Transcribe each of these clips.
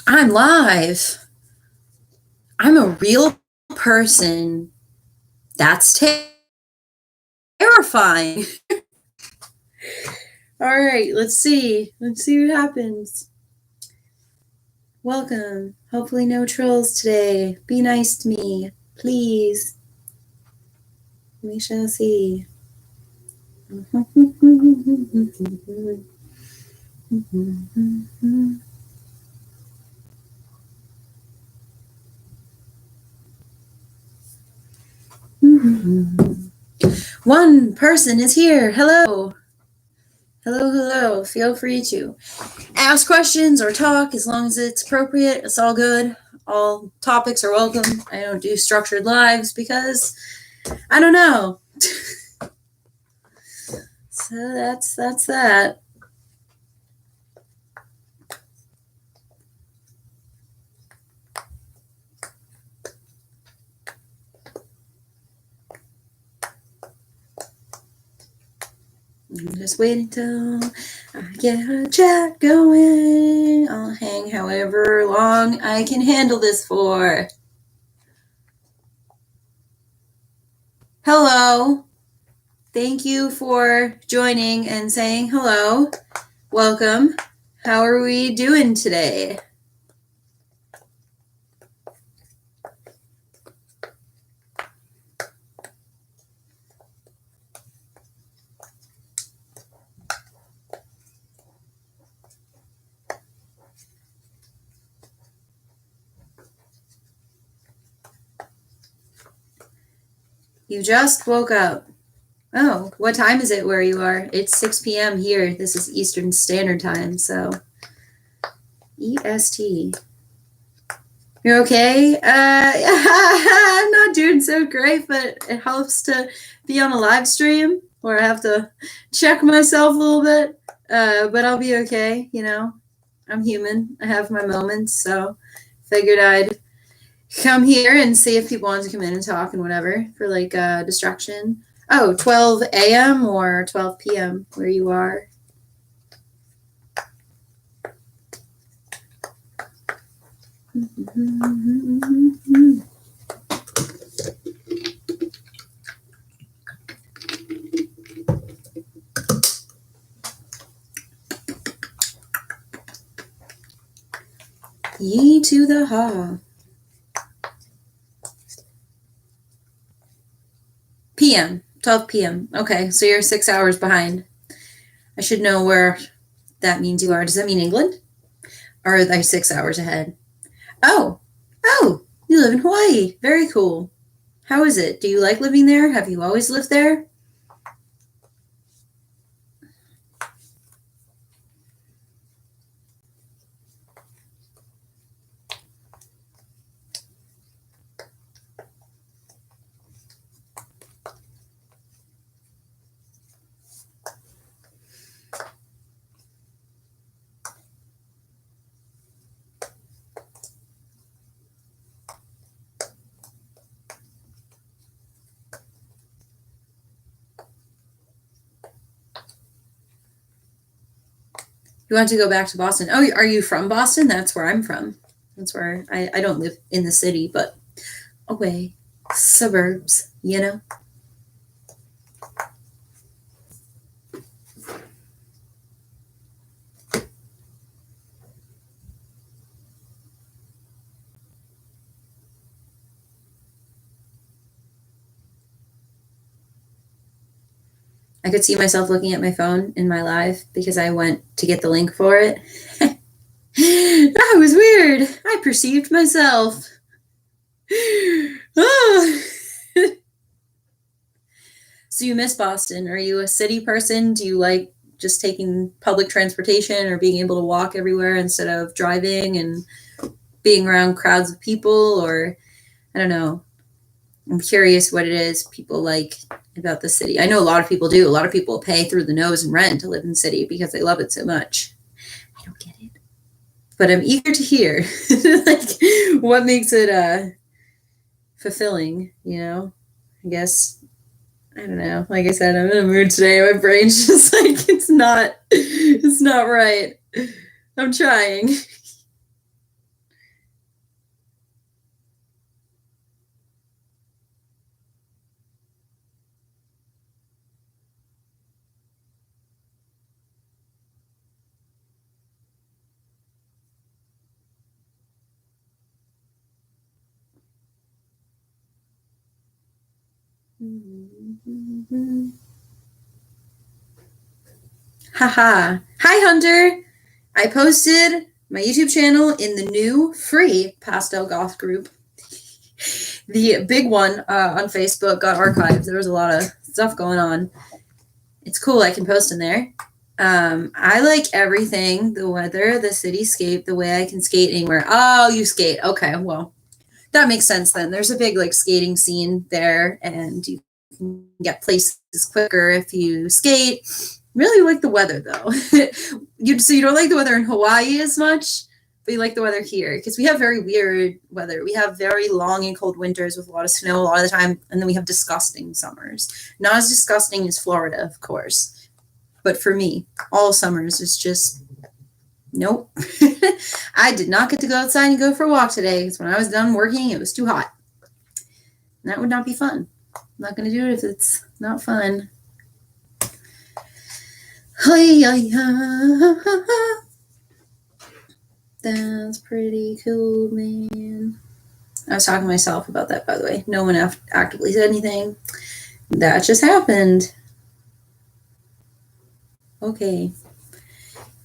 I'm live. I'm a real person. That's terrifying. All right, let's see. Let's see what happens. Welcome. Hopefully, no trolls today. Be nice to me, please. We shall see. One person is here. Hello. Hello, hello. Feel free to ask questions or talk as long as it's appropriate. It's all good. All topics are welcome. I don't do structured lives because I don't know. So that's that. Just wait until I get a chat going. I'll hang however long I can handle this for. Hello. Thank you for joining and saying hello. Welcome. How are we doing today? You just woke up. Oh, what time is it where you are? It's 6 p.m. here. This is Eastern Standard Time, so EST. You're okay? I'm not doing so great, but it helps to be on a live stream where I have to check myself a little bit. But I'll be okay, you know. I'm human. I have my moments, so figured I'd come here and see if people wanted to come in and talk and whatever for like distraction. Oh, 12 a.m. or 12 p.m. where you are. Ye to the ha. PM, 12 p.m. Okay, so you're 6 hours behind. I should know where that means you are. Does that mean England? Or are they 6 hours ahead? Oh, you live in Hawaii. Very cool. How is it? Do you like living there? Have you always lived there? You want to go back to Boston? Oh, are you from Boston? That's where I'm from. That's where I don't live in the city, but away. Suburbs, you know? I could see myself looking at my phone in my live because I went to get the link for it. That was weird. I perceived myself. Oh. So you miss Boston. Are you a city person? Do you like just taking public transportation or being able to walk everywhere instead of driving and being around crowds of people? Or I don't know. I'm curious what it is people like about the city. I know a lot of people do. A lot of people pay through the nose in rent to live in the city because they love it so much. I don't get it. But I'm eager to hear like what makes it fulfilling, you know? I guess I don't know. Like I said, I'm in a mood today. My brain's just like it's not right. I'm trying. Haha. Hi, Hunter. I posted my YouTube channel in the new free Pastel Goth group. The big one on Facebook got archived. There was a lot of stuff going on. It's cool. I can post in there. I like everything, the weather, the cityscape, the way I can skate anywhere. Oh, you skate. Okay, well, that makes sense then. There's a big like skating scene there, and you can get places quicker if you skate. Really like the weather though. So you don't like the weather in Hawaii as much, but you like the weather here because we have very weird weather. We have very long and cold winters with a lot of snow a lot of the time, and then we have disgusting summers. Not as disgusting as Florida, of course, but for me, all summers is just nope. I did not get to go outside and go for a walk today because when I was done working, it was too hot. And that would not be fun. I'm not going to do it if it's not fun. That's pretty cool, man. I was talking to myself about that, by the way. No one actively said anything. That just happened. Okay.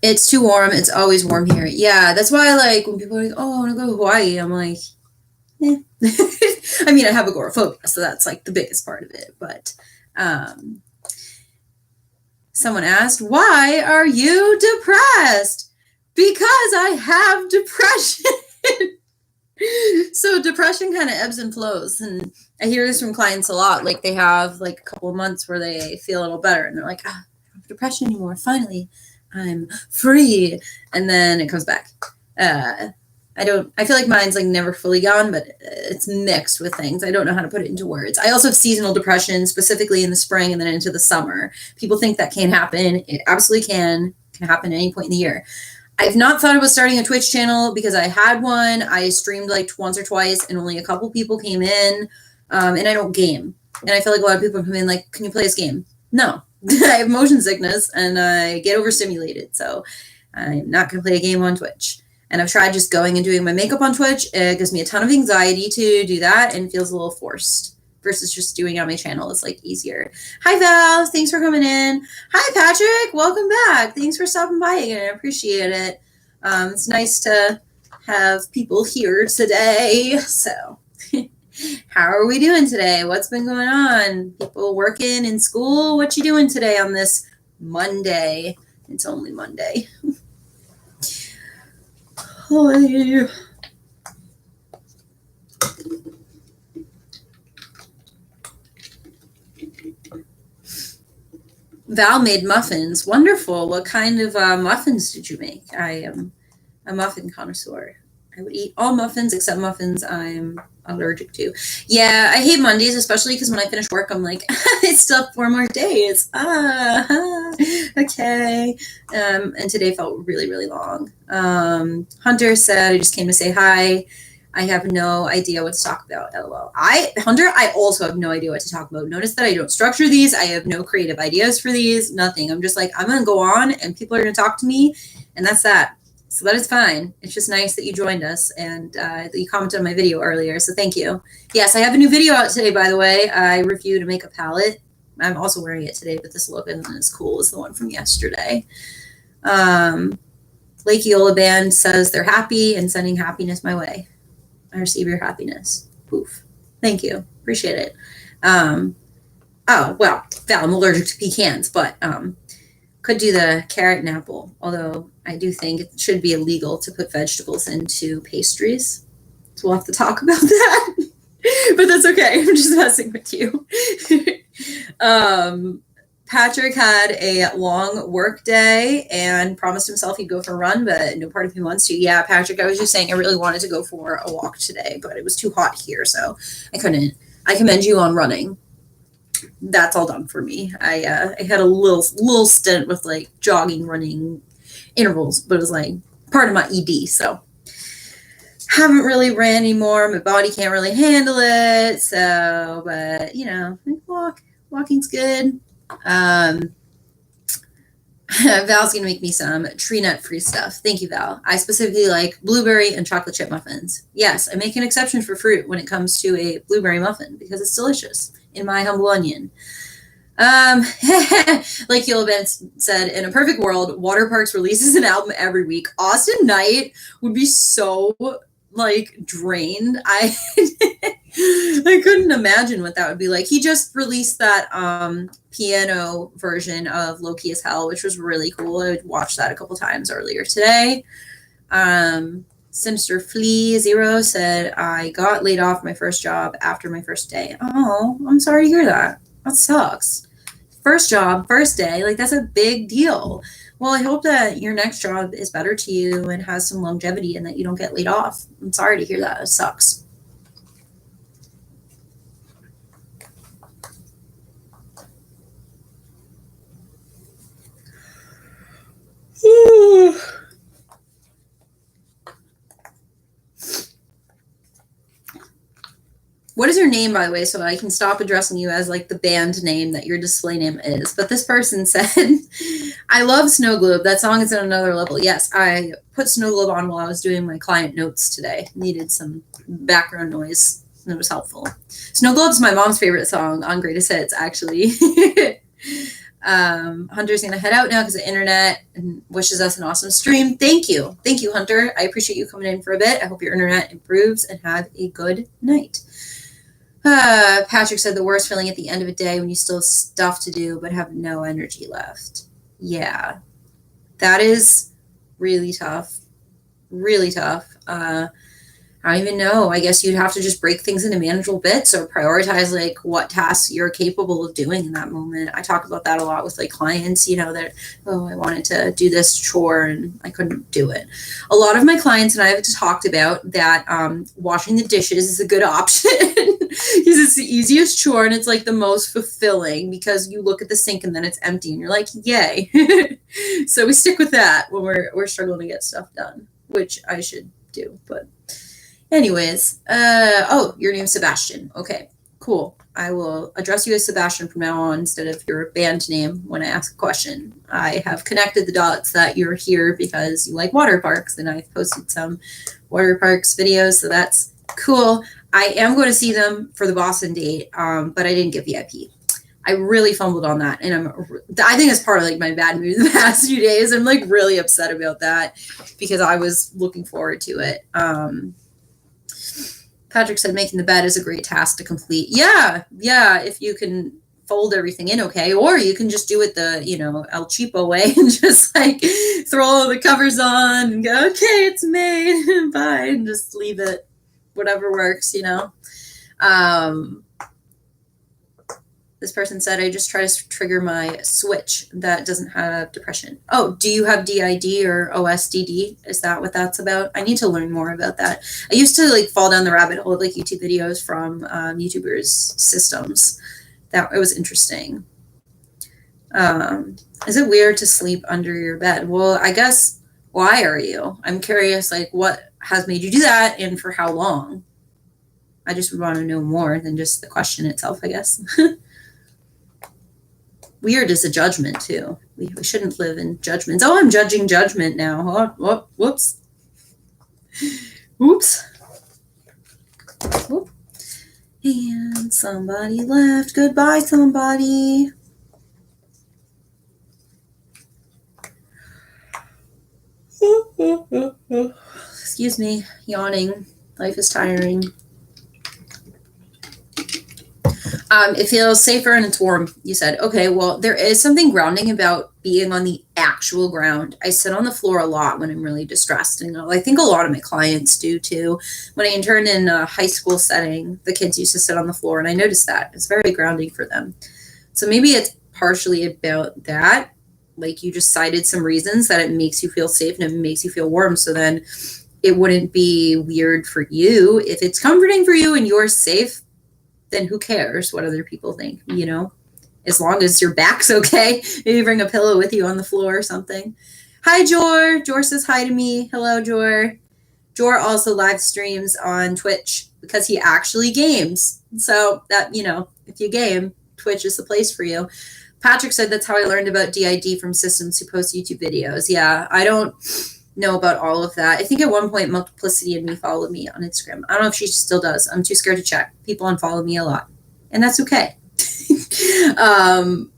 It's too warm. It's always warm here. Yeah, that's why I like when people are like, oh, I want to go to Hawaii. I'm like, eh. I mean, I have agoraphobia, so that's like the biggest part of it. But someone asked, why are you depressed? Because I have depression. So depression kind of ebbs and flows. And I hear this from clients a lot. Like they have like a couple of months where they feel a little better and they're like, I don't have depression anymore. Finally, I'm free. And then it comes back. I feel like mine's like never fully gone, but it's mixed with things. I don't know how to put it into words. I also have seasonal depression, specifically in the spring and then into the summer. People think that can't happen. It absolutely can happen at any point in the year. I've not thought about starting a Twitch channel because I had one. I streamed like once or twice and only a couple people came in. And I don't game. And I feel like a lot of people come in like, can you play this game? No. I have motion sickness and I get overstimulated. So I'm not going to play a game on Twitch. And I've tried just going and doing my makeup on Twitch. It gives me a ton of anxiety to do that and feels a little forced versus just doing it on my channel is like easier. Hi, Val. Thanks for coming in. Hi, Patrick. Welcome back. Thanks for stopping by again. I appreciate it. It's nice to have people here today. So how are we doing today? What's been going on? People working in school? What you doing today on this Monday? It's only Monday. Hi. Val made muffins. Wonderful. What kind of muffins did you make? I am a muffin connoisseur. I would eat all muffins except muffins I'm allergic to. Yeah, I hate Mondays, especially because when I finish work, I'm like, it's still 4 more days. Okay. And today felt really, really long. Hunter said, I just came to say hi. I have no idea what to talk about. LOL. Hunter, I also have no idea what to talk about. Notice that I don't structure these. I have no creative ideas for these. Nothing. I'm just like, I'm going to go on and people are going to talk to me. And that's that. So that is fine. It's just nice that you joined us and that you commented on my video earlier. So thank you. Yes, I have a new video out today, by the way. I reviewed a makeup palette. I'm also wearing it today, but this look isn't as cool as the one from yesterday. Lake Eola Band says they're happy and sending happiness my way. I receive your happiness. Poof. Thank you. Appreciate it. Oh, well, Val, I'm allergic to pecans, but could do the carrot and apple, although I do think it should be illegal to put vegetables into pastries. So we'll have to talk about that. But that's okay. I'm just messing with you. Patrick had a long work day and promised himself he'd go for a run, but no part of him wants to. Yeah, Patrick, I was just saying I really wanted to go for a walk today, but it was too hot here, so I couldn't. I commend you on running. That's all done for me. I had a little stint with like jogging, running intervals, but it was like part of my ED, so haven't really ran anymore. My body can't really handle it, so, but you know, walking's good. Val's gonna make me some tree nut free stuff. Thank you, Val. I specifically like blueberry and chocolate chip muffins. Yes, I make an exception for fruit when it comes to a blueberry muffin because it's delicious. in my humble onion. Like Hilo Benz said, in a perfect world, Water Parks releases an album every week. Austin Knight would be so like drained. I I couldn't imagine what that would be like. He just released that piano version of Low Key as Hell, which was really cool. I watched that a couple times earlier today. Sinister Flea Zero said, I got laid off my first job after my first day. Oh, I'm sorry to hear that. That sucks. First job, first day, like that's a big deal. Well, I hope that your next job is better to you and has some longevity and that you don't get laid off. I'm sorry to hear that. It sucks. What is your name, by the way, so I can stop addressing you as like the band name that your display name is? But this person said, I love Snow Globe. That song is at another level. Yes, I put Snow Globe on while I was doing my client notes today. Needed some background noise, and it was helpful. Snow Globe's my mom's favorite song on Greatest Hits, actually. Hunter's going to head out now because of the internet and wishes us an awesome stream. Thank you. Thank you, Hunter. I appreciate you coming in for a bit. I hope your internet improves and have a good night. Patrick said the worst feeling at the end of a day when you still have stuff to do but have no energy left. Yeah, that is really tough. Really tough. I don't even know. I guess you'd have to just break things into manageable bits or prioritize like what tasks you're capable of doing in that moment. I talk about that a lot with like clients, you know, that, oh, I wanted to do this chore and I couldn't do it. A lot of my clients and I have talked about that washing the dishes is a good option because it's the easiest chore and it's like the most fulfilling because you look at the sink and then it's empty and you're like, yay. So we stick with that when we're struggling to get stuff done, which I should do, but anyways, oh, your name's Sebastian. Okay, cool. I will address you as Sebastian from now on instead of your band name when I ask a question. I have connected the dots that you're here because you like water parks, and I've posted some water parks videos, so that's cool. I am going to see them for the Boston date, but I didn't get VIP. I really fumbled on that, and I think it's part of like my bad mood the past few days. I'm like really upset about that because I was looking forward to it. Patrick said making the bed is a great task to complete. Yeah, if you can fold everything in okay, or you can just do it the, you know, El Cheapo way and just like throw all the covers on and go, okay, it's made, bye, and just leave it, whatever works, you know. This person said, I just try to trigger my switch that doesn't have depression. Oh, do you have DID or OSDD? Is that what that's about? I need to learn more about that. I used to like fall down the rabbit hole of like YouTube videos from YouTubers' systems. That it was interesting. Is it weird to sleep under your bed? Well, I guess, why are you? I'm curious, like what has made you do that and for how long? I just would want to know more than just the question itself, I guess. Weird is a judgment too. We shouldn't live in judgments. Oh, I'm judging judgment now. Oh, whoops. Oops. Whoop. And somebody left. Goodbye, somebody. Excuse me, yawning. Life is tiring. It feels safer and it's warm, you said. Okay, well, there is something grounding about being on the actual ground. I sit on the floor a lot when I'm really distressed. And I think a lot of my clients do too. When I interned in a high school setting, the kids used to sit on the floor, and I noticed that. It's very grounding for them. So maybe it's partially about that. Like you just cited some reasons that it makes you feel safe and it makes you feel warm. So then it wouldn't be weird for you. If it's comforting for you and you're safe, then who cares what other people think, you know, as long as your back's okay. Maybe bring a pillow with you on the floor or something. Hi, Jor. Jor says hi to me. Hello, Jor. Jor also live streams on Twitch because he actually games. So that, you know, if you game, Twitch is the place for you. Patrick said that's how I learned about DID from systems who post YouTube videos. Yeah, I don't know about all of that. I think at one point Multiplicity and me followed me on Instagram. I don't know if she still does. I'm too scared to check. People unfollow me a lot, and that's okay.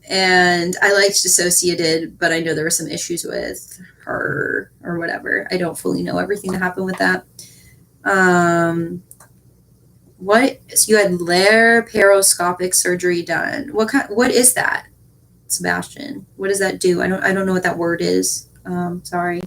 And I liked Dissociated, but I know there were some issues with her or whatever. I don't fully know everything that happened with that. What, so you had laparoscopic surgery done. What is that, Sebastian? What does that do? I don't know what that word is. Sorry.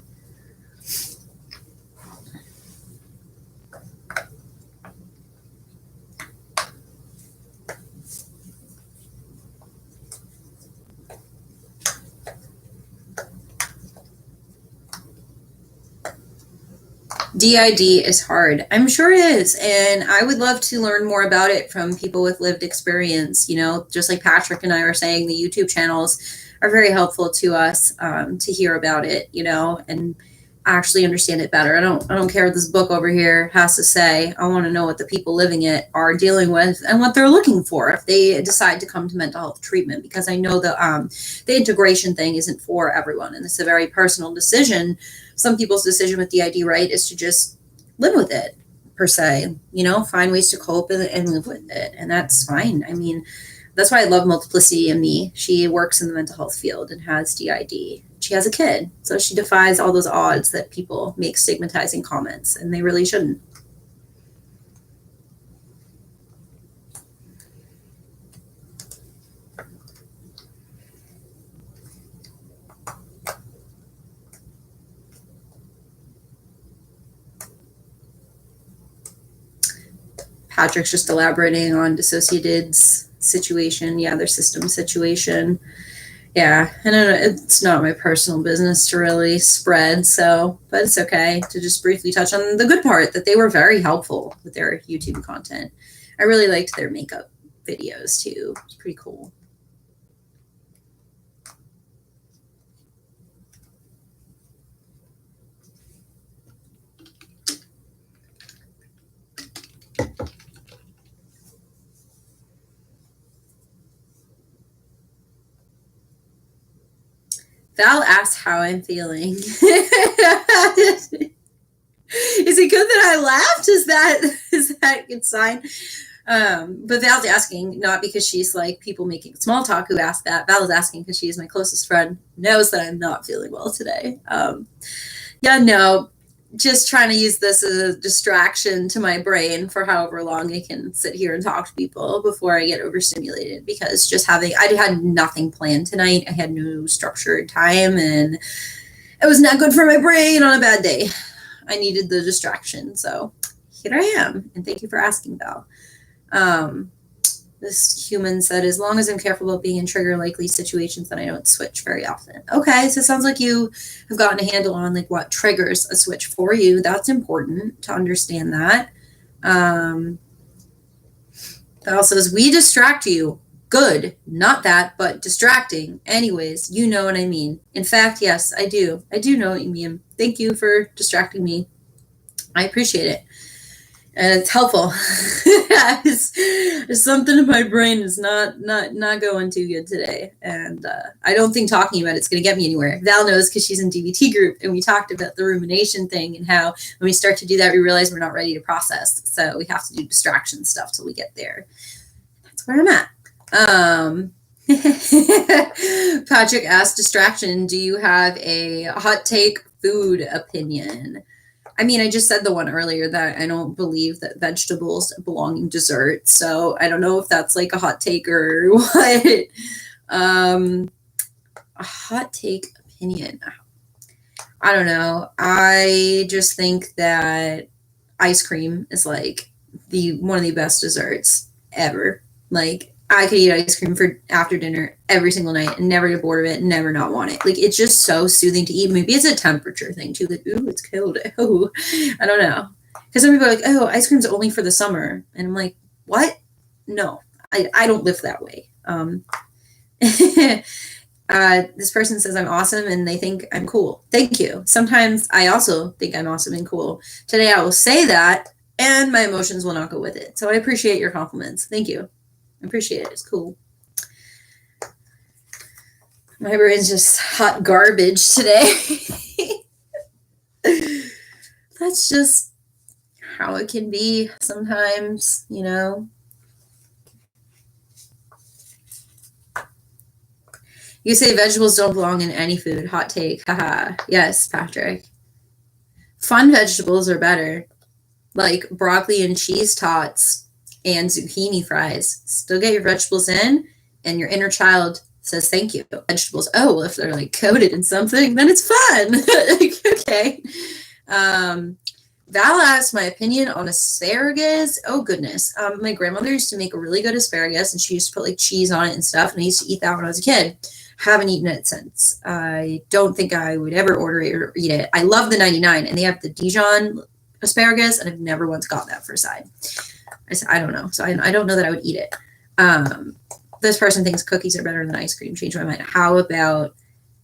DID is hard. I'm sure it is. And I would love to learn more about it from people with lived experience. You know, just like Patrick and I were saying, the YouTube channels are very helpful to us, to hear about it, you know, and actually understand it better. I don't care what this book over here has to say. I want to know what the people living it are dealing with and what they're looking for if they decide to come to mental health treatment, because I know the integration thing isn't for everyone, and it's a very personal decision. Some people's decision with DID, right, is to just live with it, per se, you know, find ways to cope and live with it. And that's fine. I mean, that's why I love Multiplicity and Me. She works in the mental health field and has DID. She has a kid. So she defies all those odds that people make stigmatizing comments, and they really shouldn't. Patrick's just elaborating on Dissociated's situation. Yeah, their system situation. Yeah, and it's not my personal business to really spread, so, but it's okay to just briefly touch on the good part, that they were very helpful with their YouTube content. I really liked their makeup videos too. It's pretty cool. Val asks how I'm feeling. Is it good that I laughed? Is that a good sign? But Val's asking not because she's like people making small talk who ask that. Val is asking because she is my closest friend, knows that I'm not feeling well today. Yeah, no, just trying to use this as a distraction to my brain for however long I can sit here and talk to people before I get overstimulated, because I had nothing planned tonight. I had no structured time, and it was not good for my brain on a bad day. I needed the distraction. So here I am. And thank you for asking, Val. This human said, as long as I'm careful about being in trigger likely situations, then I don't switch very often. Okay, so it sounds like you have gotten a handle on like what triggers a switch for you. That's important to understand that. That also says, we distract you. Good, not that, but distracting. Anyways, you know what I mean. In fact, yes, I do. I do know what you mean. Thank you for distracting me. I appreciate it. And it's helpful. There's something in my brain is not going too good today, and I don't think talking about it's going to get me anywhere. Val knows because she's in DBT group, and we talked about the rumination thing and how when we start to do that, we realize we're not ready to process, so we have to do distraction stuff till we get there. That's where I'm at. Patrick asked, distraction, do you have a hot take food opinion? I mean, I just said the one earlier that I don't believe that vegetables belong in dessert. So I don't know if that's like a hot take or what. A hot take opinion. I don't know. I just think that ice cream is like one of the best desserts ever. Like, I could eat ice cream for after dinner every single night and never get bored of it and never not want it. Like, it's just so soothing to eat. Maybe it's a temperature thing too. Like, ooh, it's cold. Oh, I don't know. Because some people are like, oh, ice cream's only for the summer. And I'm like, what? No, I don't live that way. This person says I'm awesome and they think I'm cool. Thank you. Sometimes I also think I'm awesome and cool. Today I will say that and my emotions will not go with it. So I appreciate your compliments. Thank you. I appreciate it. It's cool. My brain's just hot garbage today. That's just how it can be sometimes, you know. You say vegetables don't belong in any food. Hot take. Haha. Yes, Patrick. Fun vegetables are better. Like broccoli and cheese tots and zucchini fries. Still get your vegetables in, and your inner child says thank you. Vegetables. Oh, well, if they're like coated in something, then it's fun. Like, okay. Val asked my opinion on asparagus. Oh goodness. My grandmother used to make a really good asparagus, and she used to put like cheese on it and stuff. And I used to eat that when I was a kid. Haven't eaten it since. I don't think I would ever order it or eat it. I love the 99, and they have the Dijon asparagus, and I've never once got that for a side. I don't know. So I don't know that I would eat it. This person thinks cookies are better than ice cream. Change my mind. How about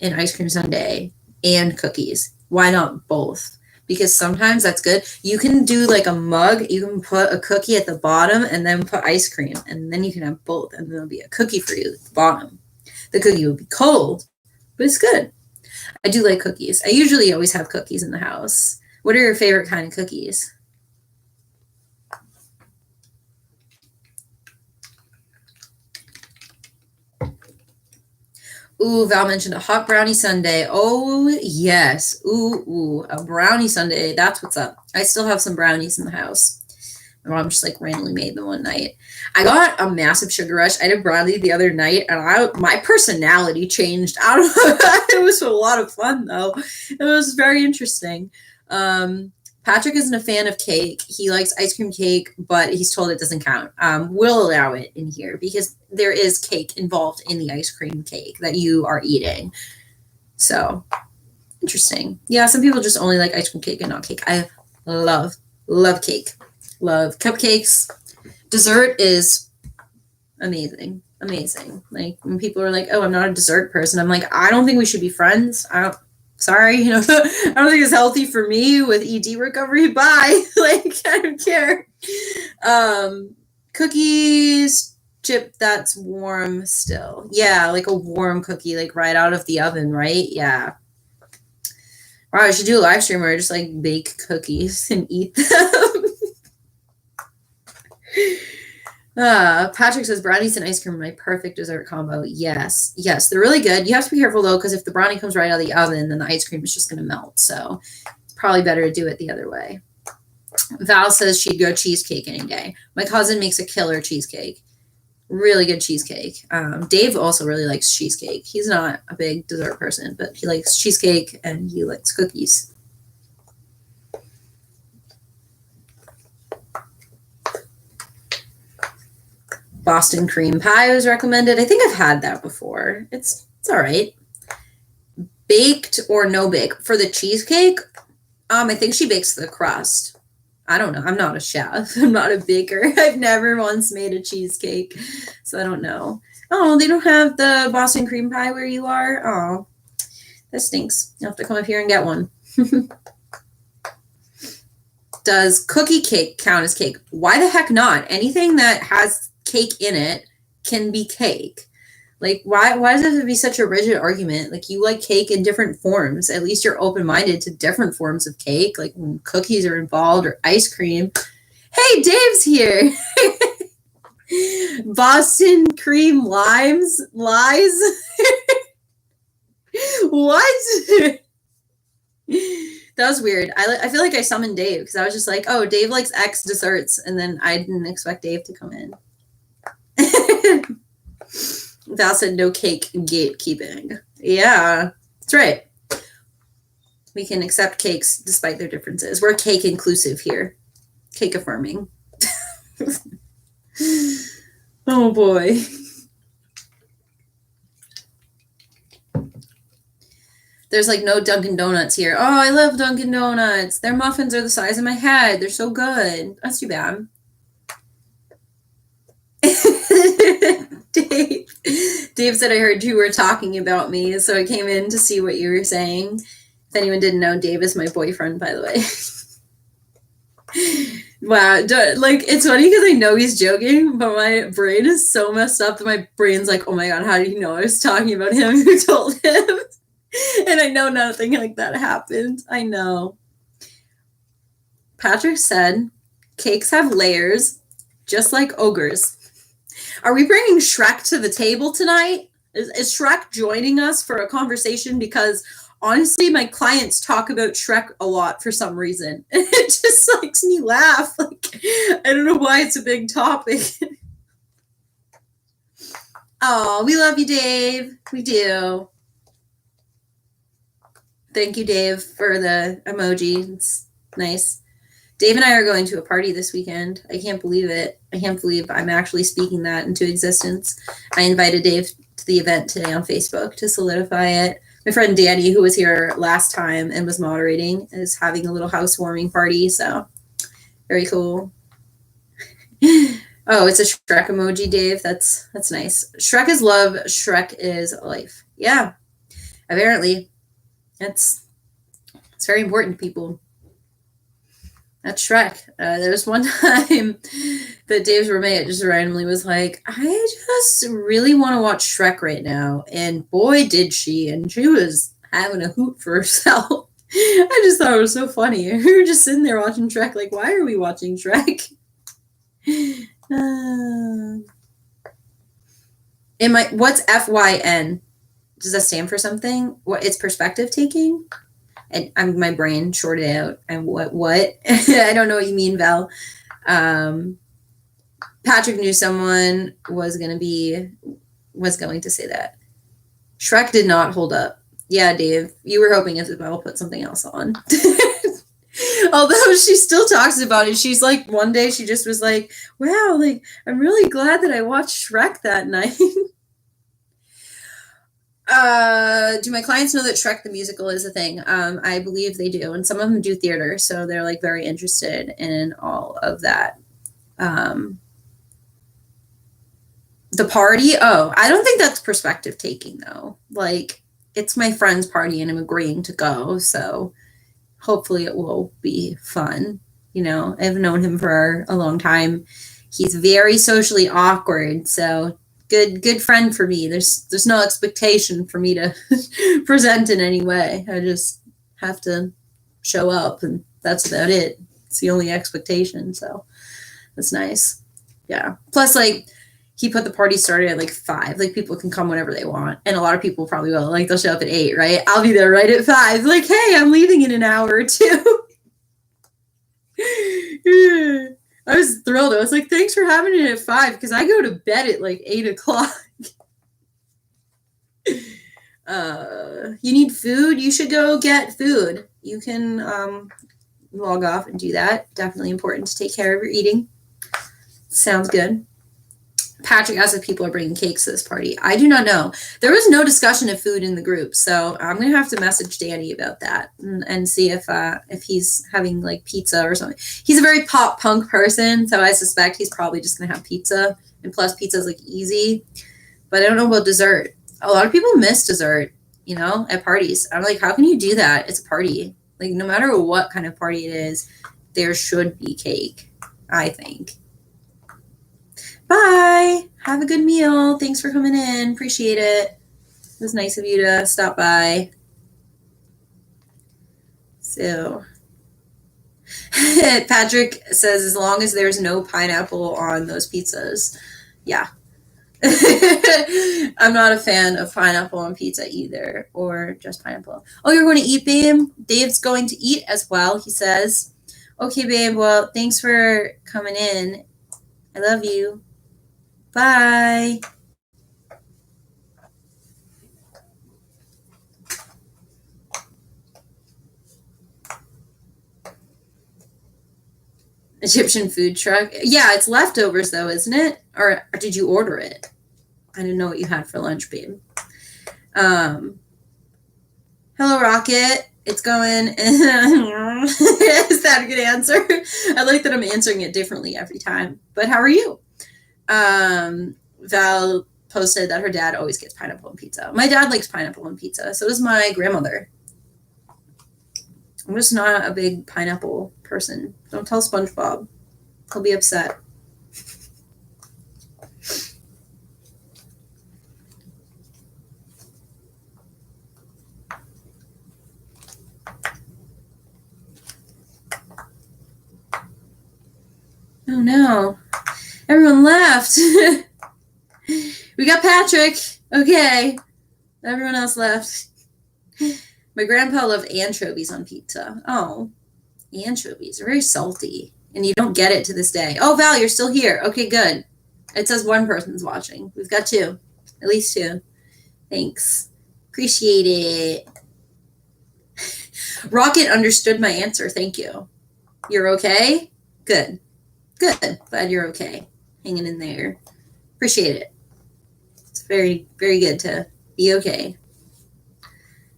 an ice cream sundae and cookies? Why not both? Because sometimes that's good. You can do like a mug. You can put a cookie at the bottom and then put ice cream, and then you can have both, and there'll be a cookie for you at the bottom. The cookie will be cold, but it's good. I do like cookies. I usually always have cookies in the house. What are your favorite kind of cookies? Ooh, Val mentioned a hot brownie sundae. Oh, yes. Ooh, a brownie sundae. That's what's up. I still have some brownies in the house. My mom just like randomly made them one night. I got a massive sugar rush. I did brownie the other night, and my personality changed. I don't know. It was a lot of fun though. It was very interesting. Patrick isn't a fan of cake. He likes ice cream cake, but he's told it doesn't count. We'll allow it in here because there is cake involved in the ice cream cake that you are eating. So interesting. Yeah, some people just only like ice cream cake and not cake. I love cake. Love cupcakes. Dessert is amazing. Like when people are like, "Oh, I'm not a dessert person," I'm like, I don't think we should be friends. Sorry, I don't think it's healthy for me with ED recovery. Bye. Like, I don't care. Cookies, chip that's warm still. Yeah, like a warm cookie, like right out of the oven, right? Yeah. Wow, I should do a live stream where I just like bake cookies and eat them. Patrick says brownies and ice cream are my perfect dessert combo. Yes, they're really good. You have to be careful though, because if the brownie comes right out of the oven, then the ice cream is just going to melt. So it's probably better to do it the other way. Val says she'd go cheesecake any day. My cousin makes a killer cheesecake. Really good cheesecake. Dave also really likes cheesecake. He's not a big dessert person, but he likes cheesecake and he likes cookies. Boston cream pie was recommended. I think I've had that before. It's all right. Baked or no bake for the cheesecake. I think she bakes the crust. I don't know. I'm not a chef. I'm not a baker. I've never once made a cheesecake, so I don't know. Oh, they don't have the Boston cream pie where you are. Oh, that stinks. You'll have to come up here and get one. Does cookie cake count as cake? Why the heck not? Anything that has cake in it can be cake. Like, why does it have to be such a rigid argument? Like, you like cake in different forms. At least you're open-minded to different forms of cake, like when cookies are involved or ice cream. Hey, Dave's here. Boston cream lies. What? That was weird. I feel like I summoned Dave because I was just like, oh, Dave likes X desserts, and then I didn't expect Dave to come in. Val said no cake gatekeeping. Yeah, that's right. We can accept cakes despite their differences. We're cake inclusive here. Cake affirming. Oh boy. There's like no Dunkin' Donuts here. Oh, I love Dunkin' Donuts. Their muffins are the size of my head. They're so good. That's too bad. Dave said I heard you were talking about me, so I came in to see what you were saying. If anyone didn't know, Dave is my boyfriend, by the way. Wow, like, it's funny because I know he's joking, but my brain is so messed up that my brain's like, oh my god, how did he know I was talking about him? Who told him? And I know nothing like that happened. I know. Patrick said, cakes have layers, just like ogres. Are we bringing Shrek to the table tonight? Is Shrek joining us for a conversation? Because honestly, my clients talk about Shrek a lot for some reason. It just makes me laugh. Like, I don't know why it's a big topic. Oh, we love you, Dave. We do. Thank you, Dave, for the emoji. It's nice. Dave and I are going to a party this weekend. I can't believe it. I can't believe I'm actually speaking that into existence. I invited Dave to the event today on Facebook to solidify it. My friend Danny, who was here last time and was moderating, is having a little housewarming party. So very cool. Oh, it's a Shrek emoji, Dave. That's nice. Shrek is love. Shrek is life. Yeah, apparently. It's very important to people. That's Shrek. There was one time that Dave's roommate just randomly was like, I just really want to watch Shrek right now. And boy, did she. And she was having a hoot for herself. I just thought it was so funny. We were just sitting there watching Shrek, like, why are we watching Shrek? What's FYN? Does that stand for something? What? It's perspective taking? And my brain shorted out. And what? I don't know what you mean, Val. Patrick knew someone was going to say that. Shrek did not hold up. Yeah, Dave, you were hoping Isabel put something else on. Although she still talks about it. She's like, one day she just was like, wow, like, I'm really glad that I watched Shrek that night. Do my clients know that Shrek the musical is a thing? I believe they do, and some of them do theater, so they're like very interested in all of that. The party? Oh, I don't think that's perspective taking though. Like, it's my friend's party and I'm agreeing to go, so hopefully it will be fun. You know, I've known him for a long time. He's very socially awkward, so good friend for me. There's no expectation for me to present in any way. I just have to show up, and that's about it. It's the only expectation, so that's nice. Yeah. Plus, like, he put the party started at like 5. Like, people can come whenever they want, and a lot of people probably will. Like, they'll show up at 8, right? I'll be there right at 5. Like, hey, I'm leaving in an hour or two. Yeah. I was thrilled. I was like, thanks for having it at 5, because I go to bed at like 8 o'clock. You need food? You should go get food. You can log off and do that. Definitely important to take care of your eating. Sounds good. Patrick asked if people are bringing cakes to this party. I do not know. There was no discussion of food in the group, so I'm gonna have to message Danny about that and see if he's having like pizza or something. He's a very pop punk person, so I suspect he's probably just gonna have pizza. And plus, pizza is like easy. But I don't know about dessert. A lot of people miss dessert, you know, at parties. I'm like, how can you do that? It's a party. Like, no matter what kind of party it is, there should be cake, I think. Bye. Have a good meal. Thanks for coming in. Appreciate it. It was nice of you to stop by. So, Patrick says, as long as there's no pineapple on those pizzas. Yeah. I'm not a fan of pineapple on pizza either, or just pineapple. Oh, you're going to eat, babe? Dave's going to eat as well, he says. Okay, babe. Well, thanks for coming in. I love you. Bye. Egyptian food truck. Yeah, it's leftovers though, isn't it? Or did you order it? I didn't know what you had for lunch, babe. Hello, Rocket. It's going. Is that a good answer? I like that I'm answering it differently every time. But how are you? Val posted that her dad always gets pineapple on pizza. My dad likes pineapple on pizza. So does my grandmother. I'm just not a big pineapple person. Don't tell SpongeBob. He'll be upset. Oh no. Everyone left. We got Patrick. Okay. Everyone else left. My grandpa loved anchovies on pizza. Oh, anchovies are very salty. And you don't get it to this day. Oh, Val, you're still here. Okay, good. It says one person's watching. We've got two. At least two. Thanks. Appreciate it. Rocket understood my answer. Thank you. You're okay? Good. Good. Glad you're okay. Hanging in there. Appreciate it. It's very, very good to be okay.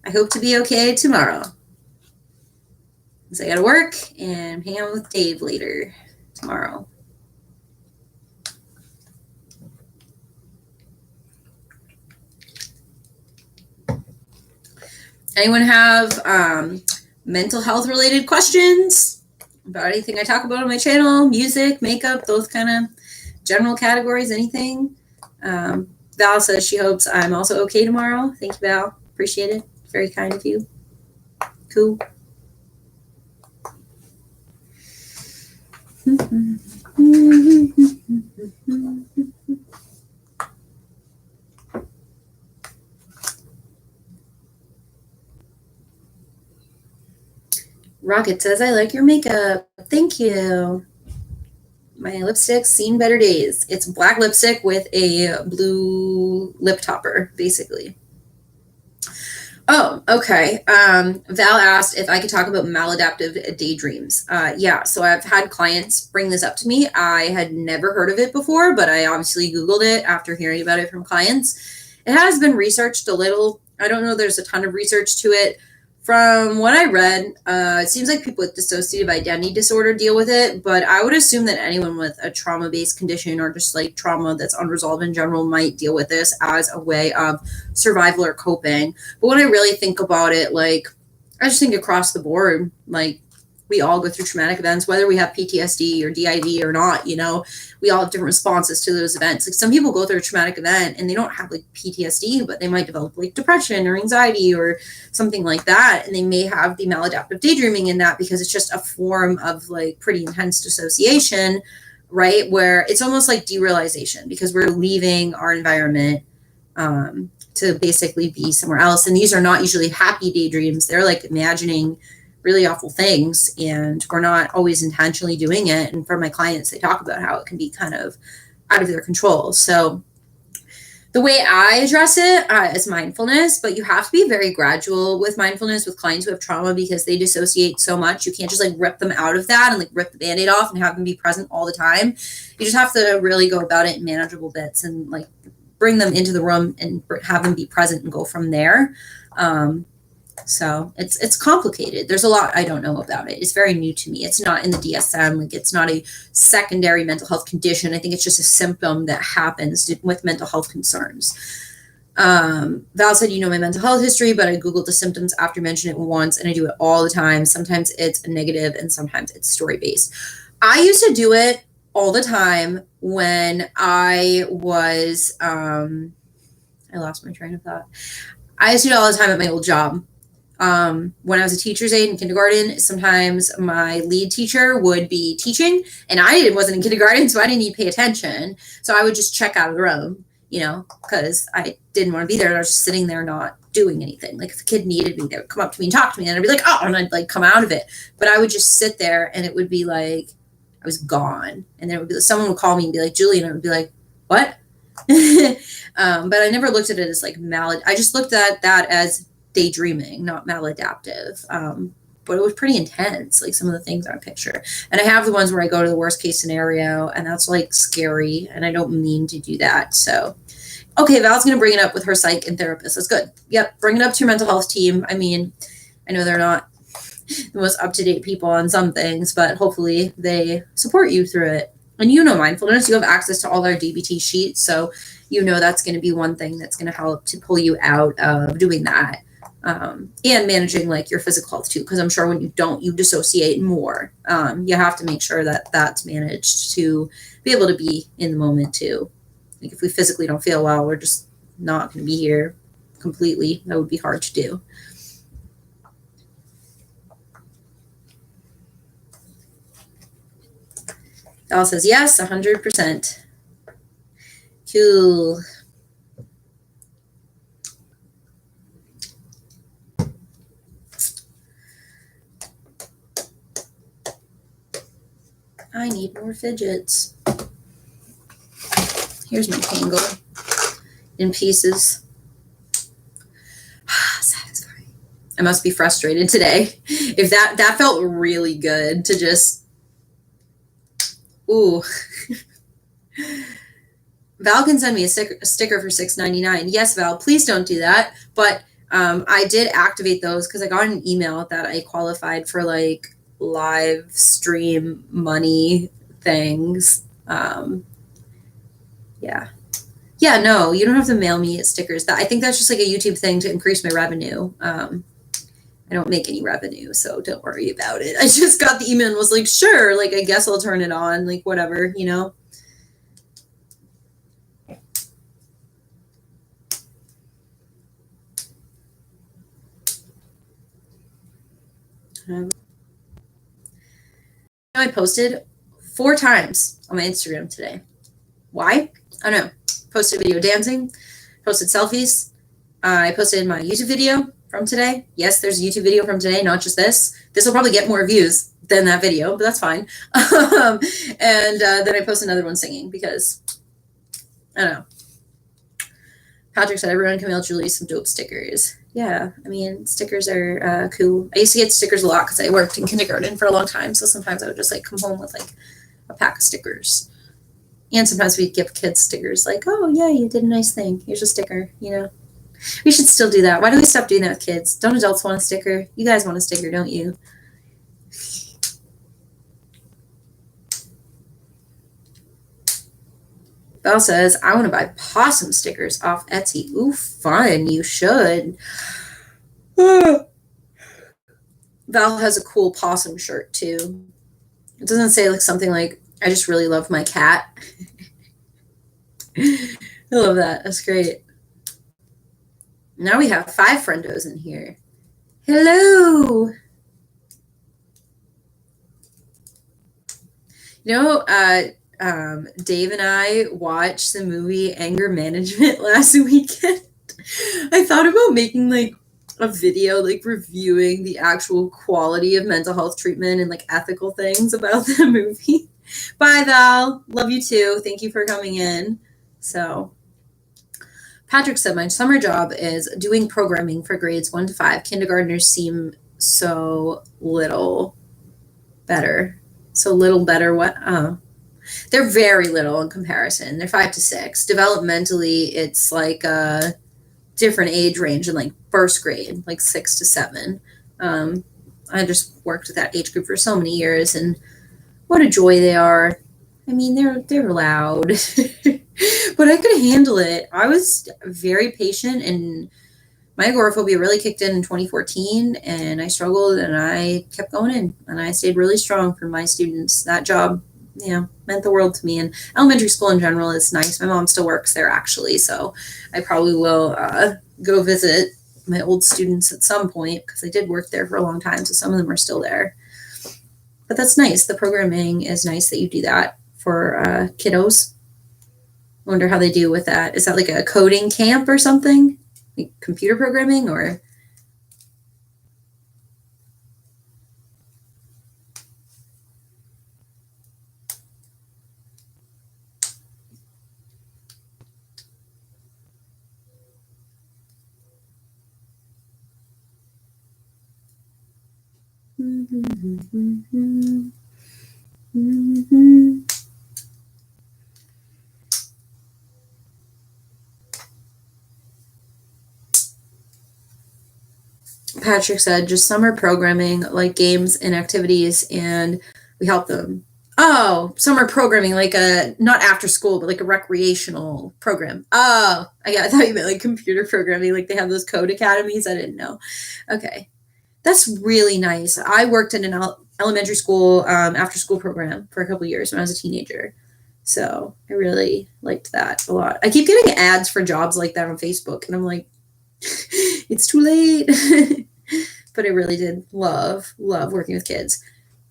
I hope to be okay tomorrow. Because I got to work and hang out with Dave later tomorrow. Anyone have mental health related questions about anything I talk about on my channel? Music, makeup, those kind of general categories, anything? Val says she hopes I'm also okay tomorrow. Thank you, Val. Appreciate it. Very kind of you. Cool. Rocket says, I like your makeup. Thank you. My lipstick's seen better days. It's black lipstick with a blue lip topper, basically. Oh, okay. Val asked if I could talk about maladaptive daydreams. Yeah, so I've had clients bring this up to me. I had never heard of it before, but I obviously Googled it after hearing about it from clients. It has been researched a little. I don't know there's a ton of research to it. From what I read, it seems like people with dissociative identity disorder deal with it, but I would assume that anyone with a trauma-based condition or just like trauma that's unresolved in general might deal with this as a way of survival or coping. But when I really think about it, like, I just think across the board, like, we all go through traumatic events, whether we have PTSD or DID or not, you know, we all have different responses to those events. Like some people go through a traumatic event and they don't have like PTSD, but they might develop like depression or anxiety or something like that. And they may have the maladaptive daydreaming in that because it's just a form of like pretty intense dissociation, right? Where it's almost like derealization because we're leaving our environment to basically be somewhere else. And these are not usually happy daydreams. They're like imagining really awful things, and we're not always intentionally doing it. And for my clients, they talk about how it can be kind of out of their control. So the way I address it is mindfulness, but you have to be very gradual with mindfulness with clients who have trauma because they dissociate so much. You can't just like rip them out of that and like rip the Band-Aid off and have them be present all the time. You just have to really go about it in manageable bits and like bring them into the room and have them be present and go from there. So it's complicated. There's a lot I don't know about it. It's very new to me. It's not in the DSM. Like it's not a secondary mental health condition. I think it's just a symptom that happens with mental health concerns. Val said, you know my mental health history, but I Googled the symptoms after mentioning it once, and I do it all the time. Sometimes it's negative and sometimes it's story-based. I used to do it all the time when I was, I lost my train of thought. I used to do it all the time at my old job. When I was a teacher's aide in kindergarten, sometimes my lead teacher would be teaching and I wasn't in kindergarten, so I didn't need to pay attention. So I would just check out of the room, you know, because I didn't want to be there. I was just sitting there not doing anything. Like if a kid needed me, they would come up to me and talk to me and I'd be like, oh, and I'd like come out of it. But I would just sit there and it would be like, I was gone. And then it would be someone would call me and be like, Julie, and I would be like, what? But I never looked at it as like I just looked at that as daydreaming, not maladaptive. But it was pretty intense, like some of the things I picture. And I have the ones where I go to the worst case scenario, and that's like scary, and I don't mean to do that. So, okay, Val's going to bring it up with her psych and therapist. That's good. Yep, bring it up to your mental health team. I mean, I know they're not the most up-to-date people on some things, but hopefully they support you through it. And you know mindfulness, you have access to all our DBT sheets, so you know that's going to be one thing that's going to help to pull you out of doing that. And managing like your physical health too, because I'm sure when you don't, you dissociate more. You have to make sure that that's managed to be able to be in the moment too. Like if we physically don't feel well, we're just not going to be here completely. That would be hard to do. Al says yes, 100%. Cool. I need more fidgets. Here's my Tangle in pieces. Satisfying. I must be frustrated today. If that felt really good to just, ooh. Val can send me a sticker for $6.99. Yes, Val, please don't do that. But I did activate those because I got an email that I qualified for like live stream money things. Yeah. Yeah, no, you don't have to mail me stickers. I think that's just like a YouTube thing to increase my revenue. I don't make any revenue, so don't worry about it. I just got the email and was like, sure, like, I guess I'll turn it on, like, whatever, you know? I posted 4 times on my Instagram today. Why? I don't know. Posted a video dancing, posted selfies. I posted my YouTube video from today. Yes, there's a YouTube video from today, not just this. This will probably get more views than that video, but that's fine. And then I post another one singing because, I don't know. Patrick said everyone can mail Julie some dope stickers. Yeah, I mean, stickers are cool. I used to get stickers a lot because I worked in kindergarten for a long time. So sometimes I would just like come home with like a pack of stickers. And sometimes we'd give kids stickers like, oh, yeah, you did a nice thing. Here's a sticker, you know. We should still do that. Why do we stop doing that with kids? Don't adults want a sticker? You guys want a sticker, don't you? Belle says, I want to buy possum stickers off Etsy. Ooh, fun. You should. Val has a cool possum shirt, too. It doesn't say like something like, I just really love my cat. I love that. That's great. Now we have 5 friendos in here. Hello. You know, Dave and I watched the movie Anger Management last weekend. I thought about making like a video like reviewing the actual quality of mental health treatment and like ethical things about the movie. Bye, Val. Love you too. Thank you for coming in. So Patrick said, my summer job is doing programming for grades 1 to 5. Kindergartners seem so little better. So little better what? They're very little in comparison. They're 5 to 6. Developmentally, it's like a different age range in like first grade, like 6 to 7. I just worked with that age group for so many years, and what a joy they are. I mean, they're loud, but I could handle it. I was very patient, and my agoraphobia really kicked in 2014, and I struggled, and I kept going in, and I stayed really strong for my students. That job, meant the world to me. And elementary school in general is nice. My mom still works there, actually, so I probably will go visit my old students at some point because I did work there for a long time, so some of them are still there. But that's nice. The programming is nice that you do that for kiddos. I wonder how they do with that. Is that like a coding camp or something? Like computer programming or? Patrick said, just summer programming, like games and activities, and we help them. Oh, summer programming, like not after school, but like a recreational program. Oh, I thought you meant like computer programming, like they have those code academies. I didn't know. Okay. That's really nice. I worked in an elementary school after school program for a couple of years when I was a teenager. So I really liked that a lot. I keep getting ads for jobs like that on Facebook, and I'm like, it's too late. But I really did love working with kids.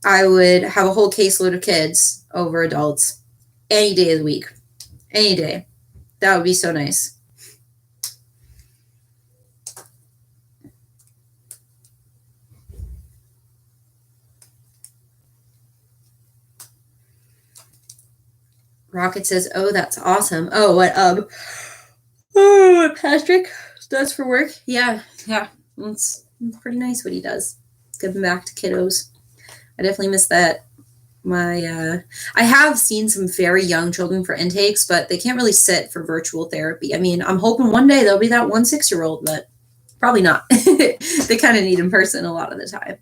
I would have a whole caseload of kids over adults any day of the week. Any day. That would be so nice. Rocket says, "Oh, that's awesome. Oh, what Patrick does for work? Yeah, yeah. It's pretty nice what he does. Giving back to kiddos. I definitely miss that. I have seen some very young children for intakes, but they can't really sit for virtual therapy. I mean, I'm hoping one day there'll be that 1 6-year-old, but probably not. They kind of need in person a lot of the time.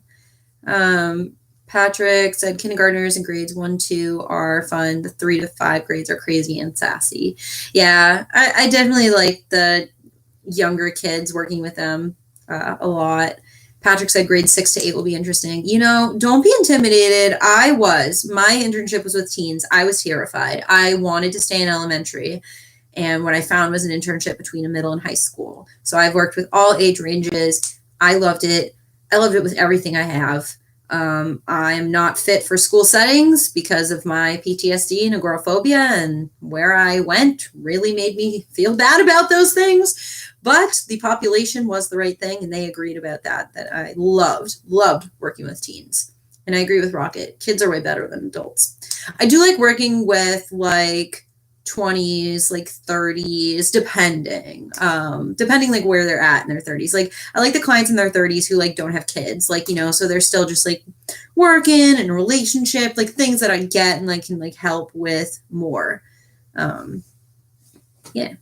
Patrick said kindergartners in grades 1, 2 are fun. The 3 to 5 grades are crazy and sassy. Yeah, I definitely like the younger kids, working with them a lot. Patrick said grades 6 to 8 will be interesting. Don't be intimidated. My internship was with teens. I was terrified. I wanted to stay in elementary. And what I found was an internship between a middle and high school. So I've worked with all age ranges. I loved it. I loved it with everything I have. I'm not fit for school settings because of my PTSD and agoraphobia, and where I went really made me feel bad about those things. But the population was the right thing, and they agreed about that I loved working with teens. And I agree with Rocket. Kids are way better than adults. I do like working with like 20s, like 30s, depending like where they're at in their 30s. Like I like the clients in their 30s who like don't have kids, like, so they're still just like working and relationship, like things that I get and like can like help with more. Yeah.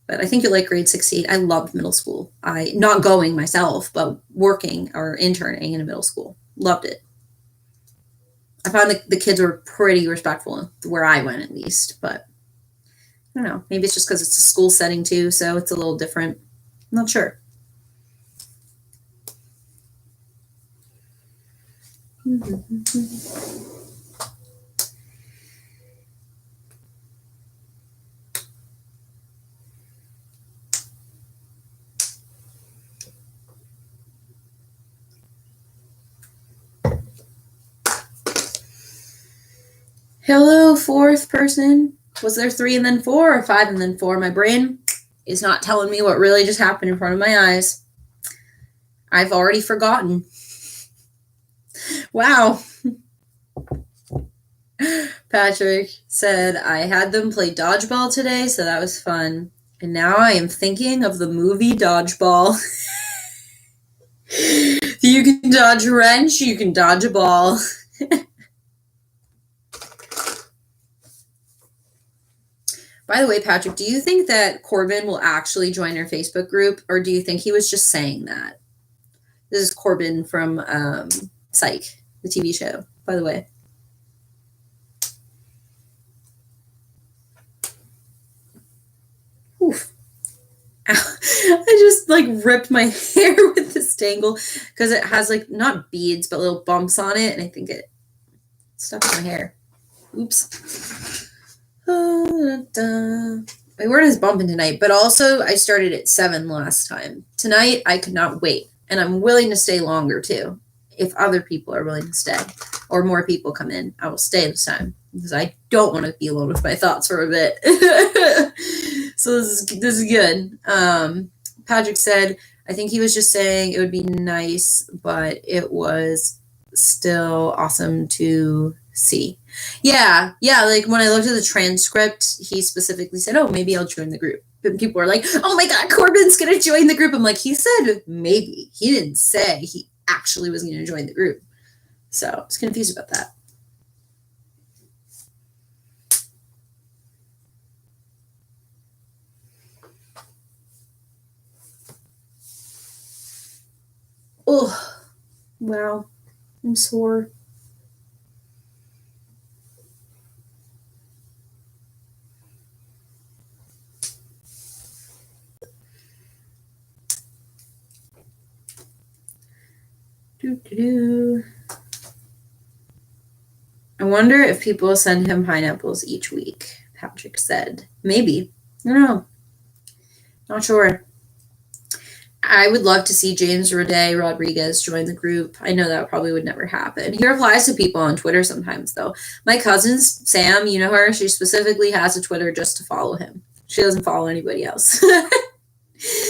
But I think you'll like grade 6 to 8. I loved middle school. Not going myself, but working or interning in a middle school. Loved it. I found the kids were pretty respectful where I went, at least. But I don't know. Maybe it's just because it's a school setting too, so it's a little different. I'm not sure. Hello, fourth person. Was there 3 and then 4 or 5 and then 4? My brain is not telling me what really just happened in front of my eyes. I've already forgotten. Wow. Patrick said, I had them play dodgeball today, so that was fun. And now I am thinking of the movie Dodgeball. If you can dodge a wrench, you can dodge a ball. By the way, Patrick, do you think that Corbin will actually join our Facebook group, or do you think he was just saying that? This is Corbin from Psych, the TV show, by the way. Oof. Ow. I just like ripped my hair with this tangle because it has like not beads but little bumps on it, and I think it stuck in my hair. Oops. My word is bumping tonight, but also I started at 7 last time. Tonight I could not wait, and I'm willing to stay longer too. If other people are willing to stay or more people come in, I will stay this time because I don't want to be alone with my thoughts for a bit. So this is good. Patrick said, I think he was just saying it would be nice, but it was still awesome to see. Yeah. Like when I looked at the transcript, he specifically said, oh, maybe I'll join the group. But people were like, oh my God, Corbin's going to join the group. I'm like, he said maybe. He didn't say he actually was going to join the group. So I was confused about that. Oh, wow. I'm sore. I wonder if people send him pineapples each week, Patrick said. Maybe. I don't know. Not sure. I would love to see James Roday Rodriguez join the group. I know that probably would never happen. He replies to people on Twitter sometimes, though. My cousin, Sam, you know her, she specifically has a Twitter just to follow him. She doesn't follow anybody else.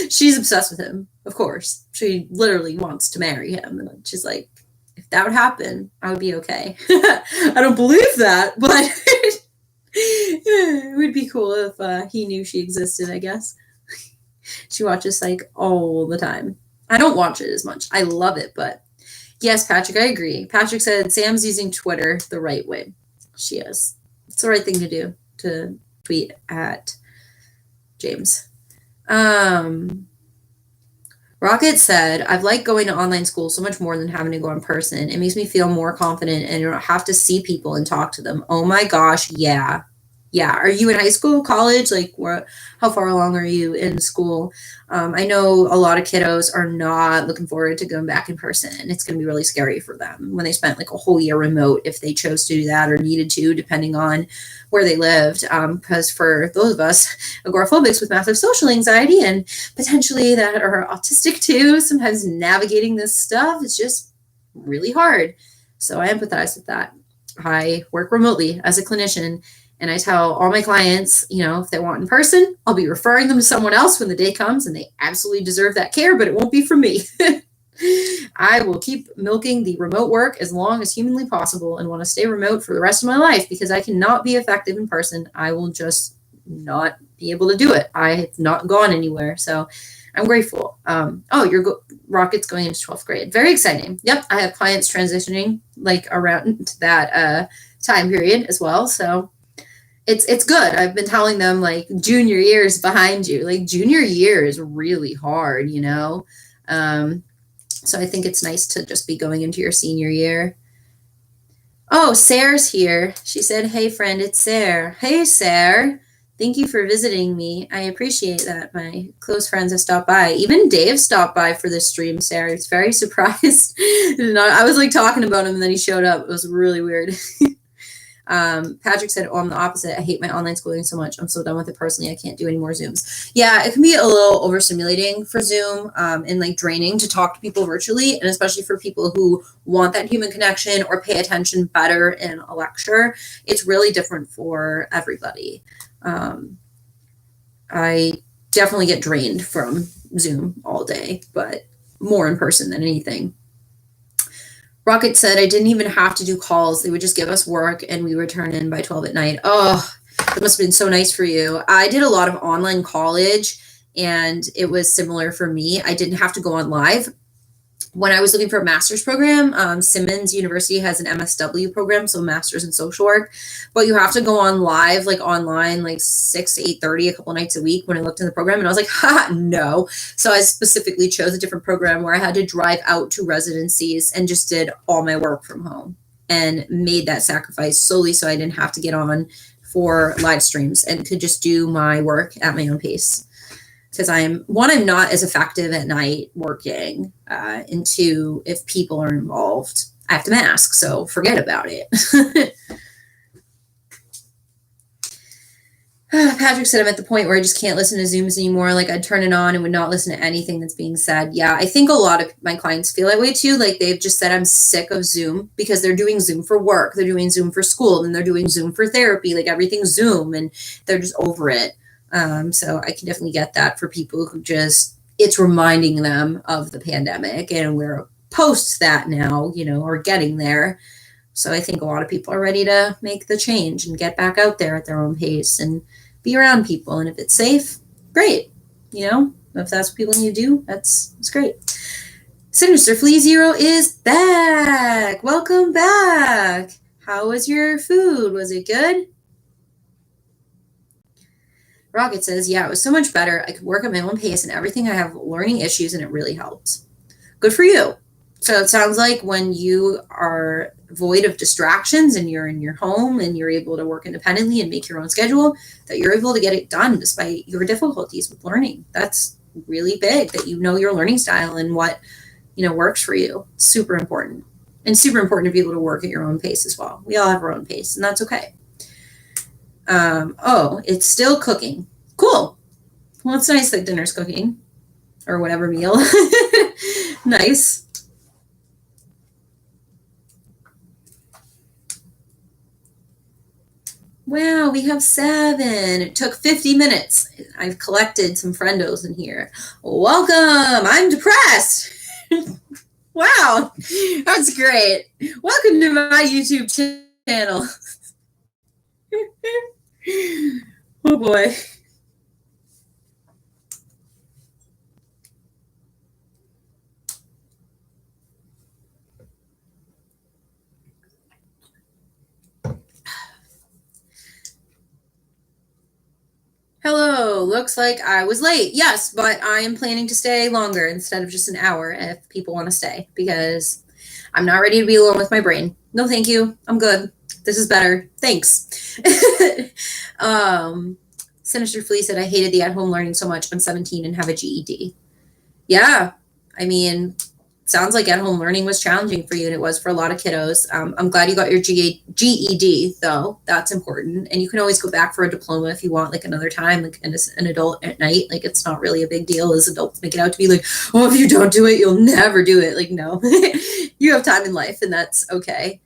She's obsessed with him, of course. She literally wants to marry him. And she's like, if that would happen, I would be okay. I don't believe that, but it would be cool if he knew she existed, I guess. She watches Psych all the time. I don't watch it as much. I love it, but yes, Patrick, I agree. Patrick said Sam's using Twitter the right way. She is. It's the right thing to do, to tweet at James. Rocket said, I've liked going to online school so much more than having to go in person. It makes me feel more confident and you don't have to see people and talk to them. Oh my gosh, yeah. Yeah. Are you in high school, college? Like, how far along are you in school? I know a lot of kiddos are not looking forward to going back in person. It's going to be really scary for them when they spent like a whole year remote, if they chose to do that or needed to, depending on where they lived. Because for those of us agoraphobics with massive social anxiety and potentially that are autistic too, sometimes navigating this stuff is just really hard. So I empathize with that. I work remotely as a clinician. And I tell all my clients, if they want in person, I'll be referring them to someone else when the day comes and they absolutely deserve that care, but it won't be from me. I will keep milking the remote work as long as humanly possible and want to stay remote for the rest of my life because I cannot be effective in person. I will just not be able to do it. I have not gone anywhere. So I'm grateful. Rocket's going into 12th grade. Very exciting. Yep. I have clients transitioning like around that time period as well. So it's good. I've been telling them like junior year is behind you. Like junior year is really hard, So I think it's nice to just be going into your senior year. Oh, Sarah's here. She said, hey friend, it's Sarah. Hey, Sarah. Thank you for visiting me. I appreciate that. My close friends have stopped by. Even Dave stopped by for this stream, Sarah. He's very surprised. I was like talking about him and then he showed up. It was really weird. Patrick said, I'm the opposite. I hate my online schooling so much. I'm so done with it personally. I can't do any more Zooms. Yeah, it can be a little overstimulating for Zoom and like draining to talk to people virtually. And especially for people who want that human connection or pay attention better in a lecture. It's really different for everybody. I definitely get drained from Zoom all day, but more in person than anything. Rocket said, I didn't even have to do calls. They would just give us work and we would turn in by 12 at night. Oh, it must have been so nice for you. I did a lot of online college and it was similar for me. I didn't have to go on live. When I was looking for a master's program, Simmons University has an MSW program, so master's in social work, but you have to go on live, like online, like 6 to 8:30 a couple nights a week when I looked in the program. And I was like, no. So I specifically chose a different program where I had to drive out to residencies and just did all my work from home and made that sacrifice solely so I didn't have to get on for live streams and could just do my work at my own pace. Because I'm not as effective at night working, and two, if people are involved, I have to mask, so forget about it. Patrick said I'm at the point where I just can't listen to Zooms anymore. Like I'd turn it on and would not listen to anything that's being said. Yeah, I think a lot of my clients feel that way too. Like they've just said I'm sick of Zoom because they're doing Zoom for work, they're doing Zoom for school, and they're doing Zoom for therapy. Like everything's Zoom, and they're just over it. So I can definitely get that for people who it's reminding them of the pandemic and we're post that now, or getting there. So I think a lot of people are ready to make the change and get back out there at their own pace and be around people. And if it's safe, great. If that's what people need to do, that's great. Sinister Flea Zero is back. Welcome back. How was your food? Was it good? Rocket says, yeah, it was so much better. I could work at my own pace and everything. I have learning issues and it really helped. Good for you. So it sounds like when you are void of distractions and you're in your home and you're able to work independently and make your own schedule, that you're able to get it done despite your difficulties with learning. That's really big, that you know your learning style and what, works for you. Super important. And super important to be able to work at your own pace as well. We all have our own pace and that's okay. It's still cooking. Cool. Well, it's nice that dinner's cooking or whatever meal. Nice. Wow, we have 7. It took 50 minutes. I've collected some friendos in here. Welcome. I'm depressed. Wow, that's great. Welcome to my YouTube channel. Oh boy. Hello, looks like I was late. Yes, but I am planning to stay longer instead of just an hour if people want to stay because I'm not ready to be alone with my brain. No, thank you. I'm good. This is better. Thanks. Sinister Flea said, I hated the at home learning so much. I'm 17 and have a GED. Yeah, I mean, sounds like at home learning was challenging for you, and it was for a lot of kiddos. I'm glad you got your GED, though. That's important. And you can always go back for a diploma if you want, like another time, like as an adult at night. Like, it's not really a big deal as adults make it out to be like, oh, if you don't do it, you'll never do it. Like, no, you have time in life, and that's okay.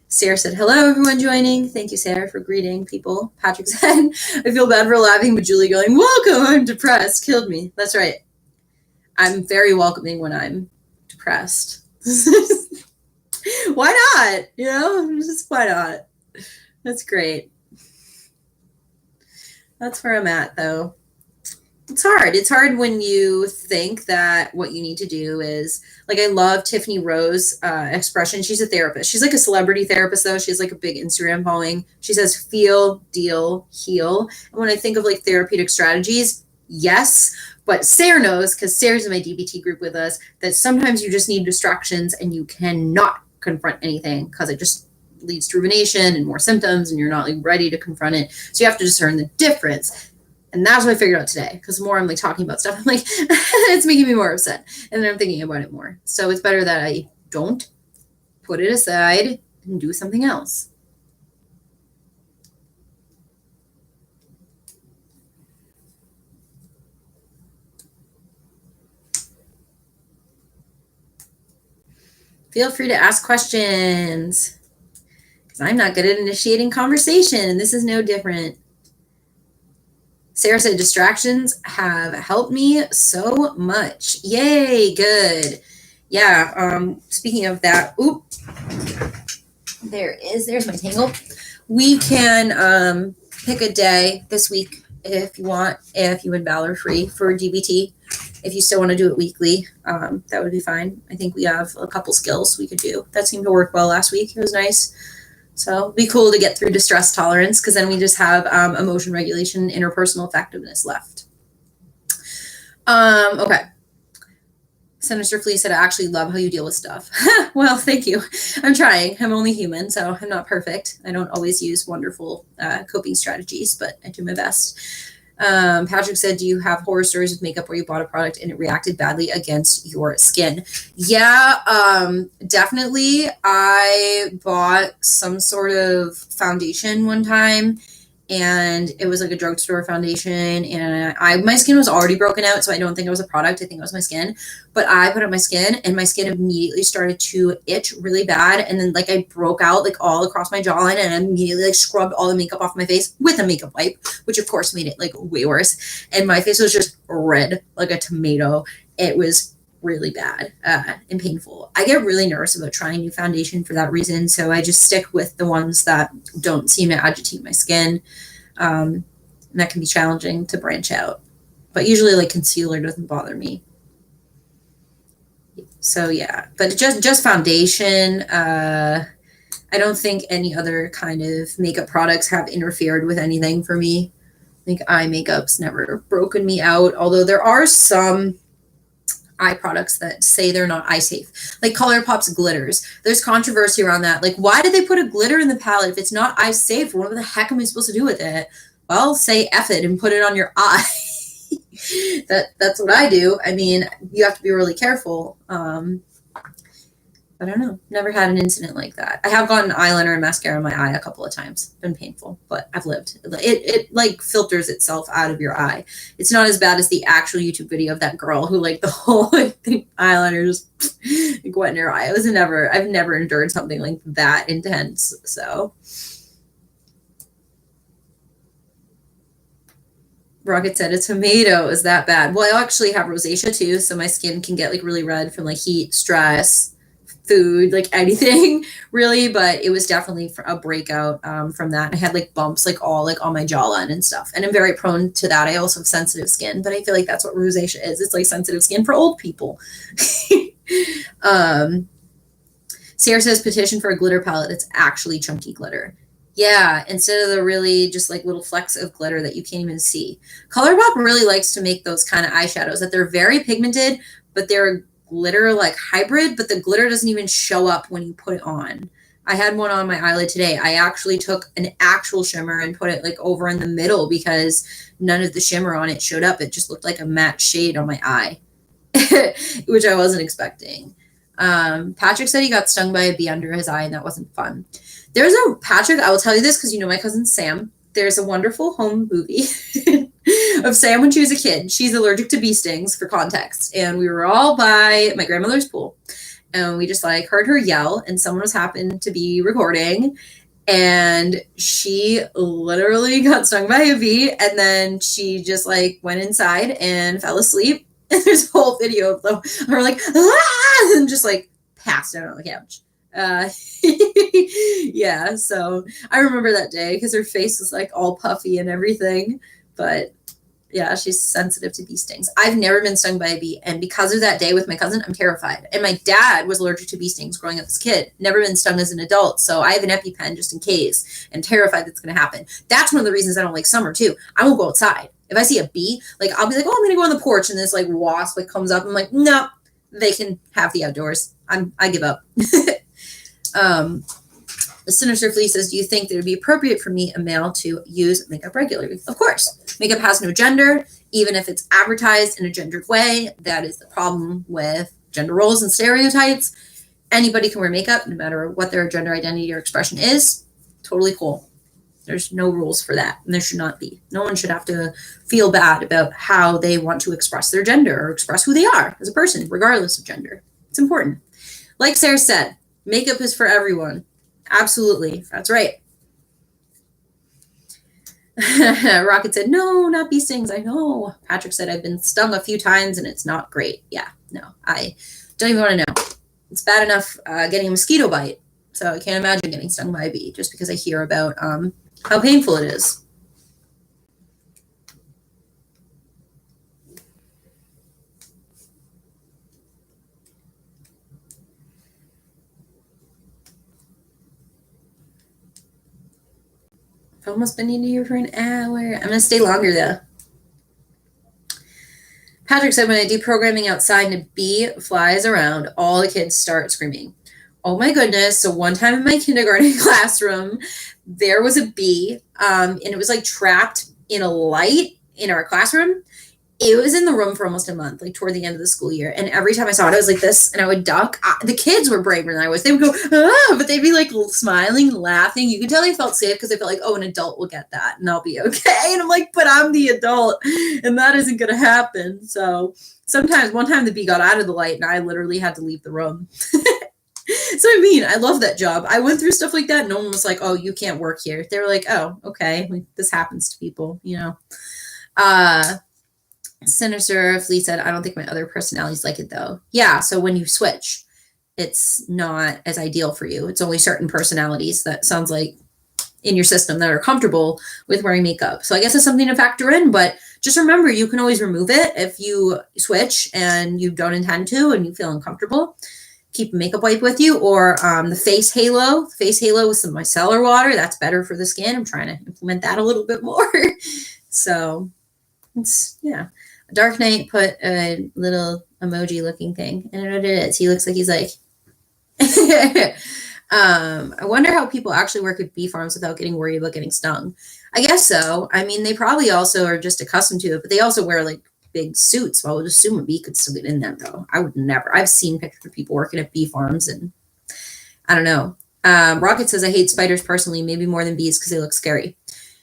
Sarah said, hello, everyone joining. Thank you, Sarah, for greeting people. Patrick said, I feel bad for laughing, but Julie going, welcome, I'm depressed. Killed me. That's right. I'm very welcoming when I'm depressed. Why not? You know, just why not? That's great. That's where I'm at, though. It's hard. It's hard when you think that what you need to do is, like, I love Tiffany Rose expression. She's a therapist. She's like a celebrity therapist, though. She has like a big Instagram following. She says, feel, deal, heal. And when I think of like therapeutic strategies, yes, but Sarah knows, because Sarah's in my DBT group with us, that sometimes you just need distractions and you cannot confront anything because it just leads to rumination and more symptoms and you're not like ready to confront it. So you have to discern the difference. And that's what I figured out today, because the more I'm like talking about stuff, I'm like, it's making me more upset. And then I'm thinking about it more. So it's better that I don't put it aside and do something else. Feel free to ask questions, because I'm not good at initiating conversation, and this is no different. Sarah said, distractions have helped me so much. Yay, good. Yeah, speaking of that, there's my tangle. We can pick a day this week if you want, if you and Val are free for DBT. If you still want to do it weekly, that would be fine. I think we have a couple skills we could do. That seemed to work well last week. It was nice. So it'd be cool to get through distress tolerance, because then we just have emotion regulation, interpersonal effectiveness left. Okay. Sinister Flea said, I actually love how you deal with stuff. Well, thank you. I'm trying. I'm only human, so I'm not perfect. I don't always use wonderful coping strategies, but I do my best. Patrick said, do you have horror stories with makeup where you bought a product and it reacted badly against your skin? Yeah, definitely. I bought some sort of foundation one time, and it was like a drugstore foundation, and my skin was already broken out, so I don't think it was a product. I think it was my skin. But I put it on my skin, and my skin immediately started to itch really bad, and then like I broke out like all across my jawline, and I immediately like scrubbed all the makeup off my face with a makeup wipe, which of course made it like way worse. And my face was just red like a tomato. It was really bad and painful. I get really nervous about trying new foundation for that reason, so I just stick with the ones that don't seem to agitate my skin. And that can be challenging to branch out, but usually like concealer doesn't bother me. So yeah, but just foundation. I don't think any other kind of makeup products have interfered with anything for me. I think eye makeup's never broken me out, although there are some eye products that say they're not eye safe, like ColourPop's glitters. There's controversy around that. Like, why did they put a glitter in the palette if it's not eye safe? What the heck am I supposed to do with it? Well, say F it and put it on your eye. That's what I do. I mean, you have to be really careful. I don't know. Never had an incident like that. I have gotten eyeliner and mascara in my eye a couple of times. It's been painful, but I've lived. It like filters itself out of your eye. It's not as bad as the actual YouTube video of that girl who like the whole eyeliner just like, went in her eye. I've never endured something like that intense. So Rocket said a tomato is that bad. Well, I actually have rosacea too, so my skin can get like really red from like heat, stress, food, like anything really. But it was definitely a breakout from that. I had like bumps like all like on my jawline and stuff, and I'm very prone to that. I also have sensitive skin, but I feel like that's what rosacea is. It's like sensitive skin for old people. Sarah says petition for a glitter palette that's actually chunky glitter. Yeah, instead of the really just like little flecks of glitter that you can't even see. ColourPop really likes to make those kind of eyeshadows that they're very pigmented, but they're glitter like hybrid, but the glitter doesn't even show up when you put it on. I had one on my eyelid today. I actually took an actual shimmer and put it like over in the middle because none of the shimmer on it showed up. It just looked like a matte shade on my eye, which I wasn't expecting. Patrick said he got stung by a bee under his eye and that wasn't fun. There's a Patrick, I will tell you this because you know my cousin Sam. There's a wonderful home movie of Sam when she was a kid. She's allergic to bee stings for context. And we were all by my grandmother's pool. And we just like heard her yell and someone was happened to be recording. And she literally got stung by a bee. And then she just like went inside and fell asleep. And there's a whole video of her like, ah! And just like passed out on the couch. Yeah, so I remember that day because her face was like all puffy and everything. But yeah, she's sensitive to bee stings. I've never been stung by a bee. And because of that day with my cousin, I'm terrified. And my dad was allergic to bee stings growing up as a kid. Never been stung as an adult. So I have an EpiPen just in case and terrified that's going to happen. That's one of the reasons I don't like summer too. I won't go outside. If I see a bee, like I'll be like, oh, I'm going to go on the porch. And this like wasp like comes up. I'm like, no, they can have the outdoors. I give up. The Sinister Flea says, do you think that it would be appropriate for me, a male, to use makeup regularly? Of course. Makeup has no gender, even if it's advertised in a gendered way. That is the problem with gender roles and stereotypes. Anybody can wear makeup, no matter what their gender identity or expression is. Totally cool. There's no rules for that, and there should not be. No one should have to feel bad about how they want to express their gender or express who they are as a person, regardless of gender. It's important. Like Sarah said, makeup is for everyone. Absolutely. That's right. Rocket said, no, not bee stings. I know. Patrick said, I've been stung a few times and it's not great. Yeah, no, I don't even want to know. It's bad enough getting a mosquito bite. So I can't imagine getting stung by a bee just because I hear about how painful it is. I've almost been in here for an hour. I'm going to stay longer, though. Patrick said, when I do programming outside and a bee flies around, all the kids start screaming. Oh, my goodness. So one time in my kindergarten classroom, there was a bee, and it was, like, trapped in a light in our classroom. It was in the room for almost a month, like toward the end of the school year. And every time I saw it, I was like this, and I would duck. The kids were braver than I was. They would go, ah, but they'd be like smiling and laughing. You could tell they felt safe because they felt like, oh, an adult will get that and I'll be okay. And I'm like, but I'm the adult and that isn't going to happen. So sometimes, one time the bee got out of the light and I literally had to leave the room. So I mean, I love that job. I went through stuff like that. No one was like, oh, you can't work here. They were like, oh, okay. Like, this happens to people, you know. Sinister Flea said, I don't think my other personalities like it though. Yeah, so when you switch, it's not as ideal for you. It's only certain personalities that sounds like in your system that are comfortable with wearing makeup. So I guess it's something to factor in, but just remember you can always remove it if you switch and you don't intend to and you feel uncomfortable. Keep a makeup wipe with you, or the face halo with some micellar water. That's better for the skin. I'm trying to implement that a little bit more. So it's, yeah. Dark Knight put a little emoji looking thing. I don't know what it is. He looks like he's like, I wonder how people actually work at bee farms without getting worried about getting stung. I guess so. I mean, they probably also are just accustomed to it, but they also wear like big suits. So I would assume a bee could still get in them though. I would never. I've seen pictures of people working at bee farms and I don't know. Rocket says, I hate spiders personally, maybe more than bees because they look scary.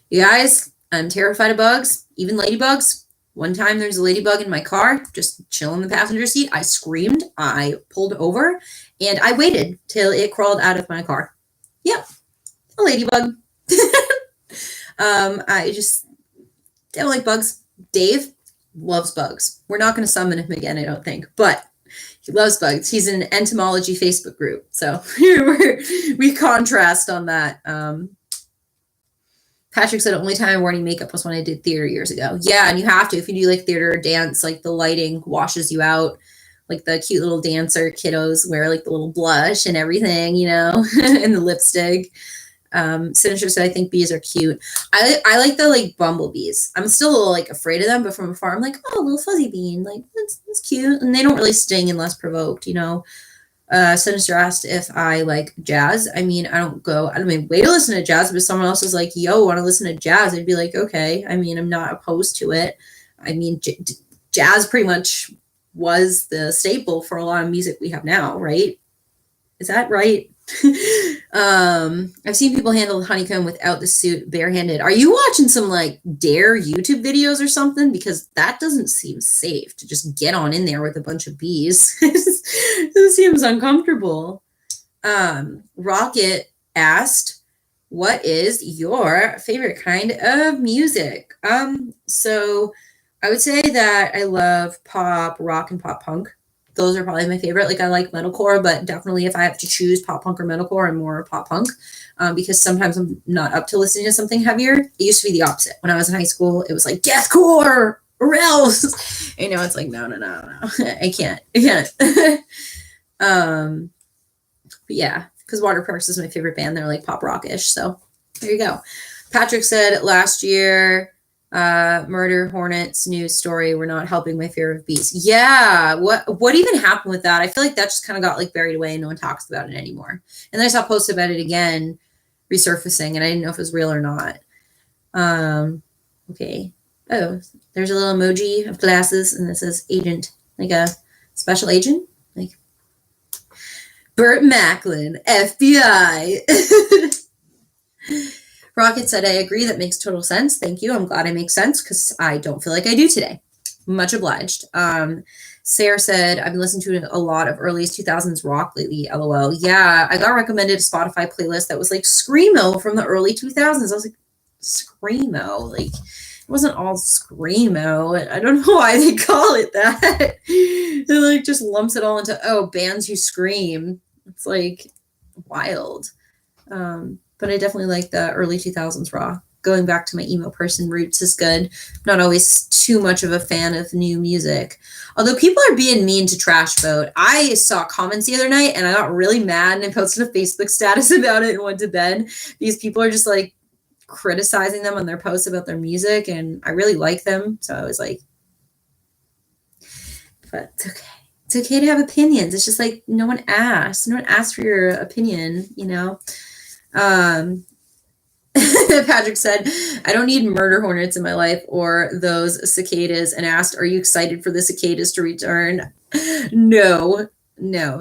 You guys, I'm terrified of bugs, even ladybugs. One time there's a ladybug in my car, just chilling in the passenger seat. I screamed, I pulled over, and I waited till it crawled out of my car. Yep, a ladybug. I just don't like bugs. Dave loves bugs. We're not going to summon him again, I don't think, but he loves bugs. He's in an entomology Facebook group. So we contrast on that. Patrick said, only time I wore any makeup was when I did theater years ago. Yeah, and you have to. If you do like theater or dance, like the lighting washes you out. Like the cute little dancer kiddos wear like the little blush and everything, you know, and the lipstick. Sinister said, I think bees are cute. I like the like bumblebees. I'm still a little like afraid of them, but from afar, I'm like, oh, little fuzzy bean. Like, that's cute. And they don't really sting unless provoked, you know. Sinister asked if I like jazz. I mean, I don't mean, way to listen to jazz, but if someone else is like, yo, want to listen to jazz? I'd be like, okay. I mean, I'm not opposed to it. I mean, jazz pretty much was the staple for a lot of music we have now, right? Is that right? I've seen people handle honeycomb without the suit barehanded. Are you watching some like Dare YouTube videos or something? Because that doesn't seem safe to just get on in there with a bunch of bees. It seems uncomfortable. Rocket asked, what is your favorite kind of music? So I would say that I love pop, rock, and pop punk. Those are probably my favorite. Like I like metalcore, but definitely if I have to choose pop punk or metalcore, I'm more pop punk because sometimes I'm not up to listening to something heavier. It used to be the opposite. When I was in high school, it was like deathcore or else. You know, it's like no. I can't. But yeah, because Waterparks is my favorite band. They're like pop rockish. So there you go. Patrick said last year, Murder Hornets news story. We're not helping my fear of bees. Yeah. What even happened with that? I feel like that just kind of got like buried away and no one talks about it anymore. And then I saw posts about it again, resurfacing, and I didn't know if it was real or not. Okay. Oh, there's a little emoji of glasses and it says agent, like a special agent, like Burt Macklin, FBI. Rocket said, I agree. That makes total sense. Thank you. I'm glad I make sense because I don't feel like I do today. Much obliged. Sarah said, I've been listening to a lot of early 2000s rock lately. LOL. Yeah, I got recommended a Spotify playlist that was like Screamo from the early 2000s. I was like, Screamo? Like, it wasn't all Screamo. I don't know why they call it that. It like just lumps it all into, oh, bands who scream. It's like wild. But I definitely like the early 2000s rock. Going back to my emo person roots is good. I'm not always too much of a fan of new music. Although people are being mean to Trash Vote. I saw comments the other night and I got really mad and I posted a Facebook status about it and went to bed. These people are just like criticizing them on their posts about their music and I really like them. So I was like, but it's okay. It's okay to have opinions. It's just like no one asked. No one asked for your opinion, you know? Patrick said, I don't need murder hornets in my life or those cicadas, and asked, are you excited for the cicadas to return? No.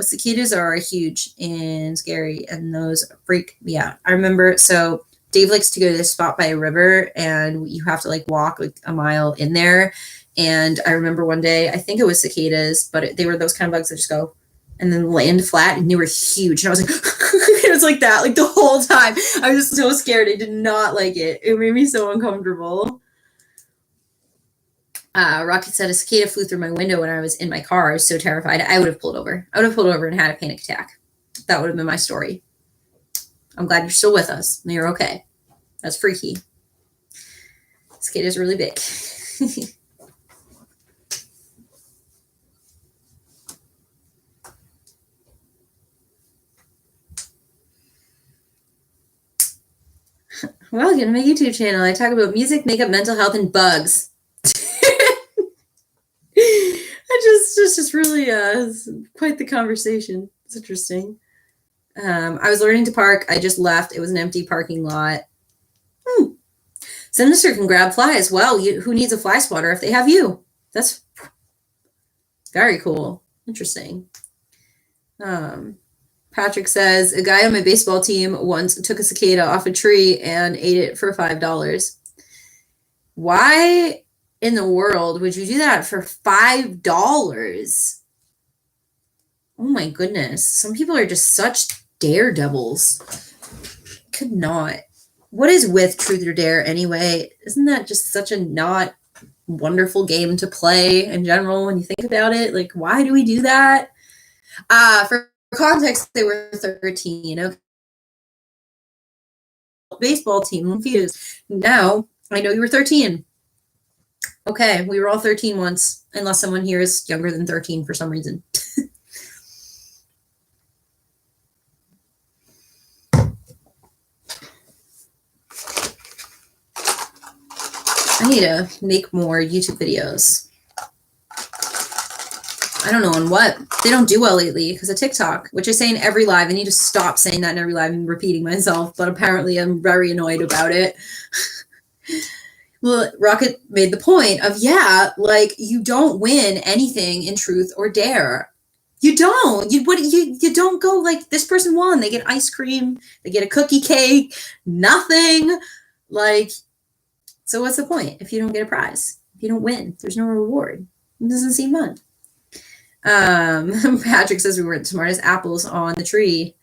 Cicadas are huge and scary, and those freak me out. I remember, so Dave likes to go to this spot by a river, and you have to like walk like a mile in there. And I remember one day, I think it was cicadas, but they were those kind of bugs that just go and then land flat, and they were huge. And I was like, it was like that, like the whole time. I was so scared. I did not like it. It made me so uncomfortable. Rocket said a cicada flew through my window when I was in my car. I was so terrified. I would have pulled over. I would have pulled over and had a panic attack. That would have been my story. I'm glad you're still with us. You're okay. That's freaky. Cicadas are really big. Welcome to my YouTube channel. I talk about music, makeup, mental health, and bugs. It's just really quite the conversation. It's interesting. I was learning to park. I just left. It was an empty parking lot. Sinister can grab flies. Well, who needs a fly swatter if they have you? That's very cool. Interesting. Patrick says, a guy on my baseball team once took a cicada off a tree and ate it for $5. Why in the world would you do that for $5? Oh my goodness. Some people are just such daredevils. Could not. What is with Truth or Dare anyway? Isn't that just such a not wonderful game to play in general when you think about it. Like, why do we do that? For context, they were 13. Okay. Baseball team fuse. Now, I know you were 13. Okay, we were all 13 once, unless someone here is younger than 13 for some reason. I need to make more YouTube videos. I don't know on what. They don't do well lately because of TikTok, which I say in every live. I need to stop saying that in every live and repeating myself, but apparently I'm very annoyed about it. Well, Rocket made the point of, yeah, like, you don't win anything in Truth or Dare. You don't. You don't go like, this person won. They get ice cream. They get a cookie cake. Nothing. Like, so what's the point if you don't get a prize? If you don't win, there's no reward. It doesn't seem fun. Patrick says we weren't smart as apples on the tree.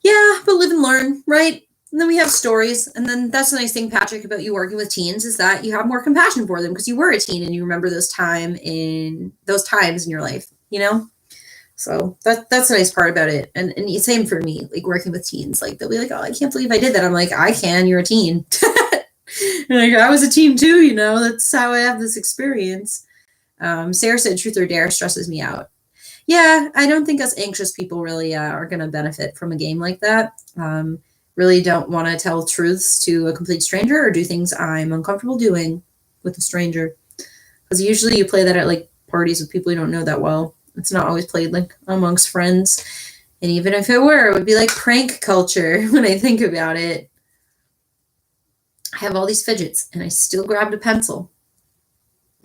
Yeah, but live and learn, right? And then we have stories. And then that's the nice thing, Patrick, about you working with teens is that you have more compassion for them because you were a teen and you remember those times in your life, you know? So that's the nice part about it. And same for me, like working with teens, like they'll be like, oh, I can't believe I did that. I'm like, I can, you're a teen. Like, I was a teen too, you know, that's how I have this experience. Sarah said Truth or Dare stresses me out. Yeah, I don't think us anxious people really are going to benefit from a game like that. Really don't want to tell truths to a complete stranger or do things I'm uncomfortable doing with a stranger. Because usually you play that at like parties with people you don't know that well. It's not always played like amongst friends. And even if it were, it would be like prank culture when I think about it. I have all these fidgets and I still grabbed a pencil.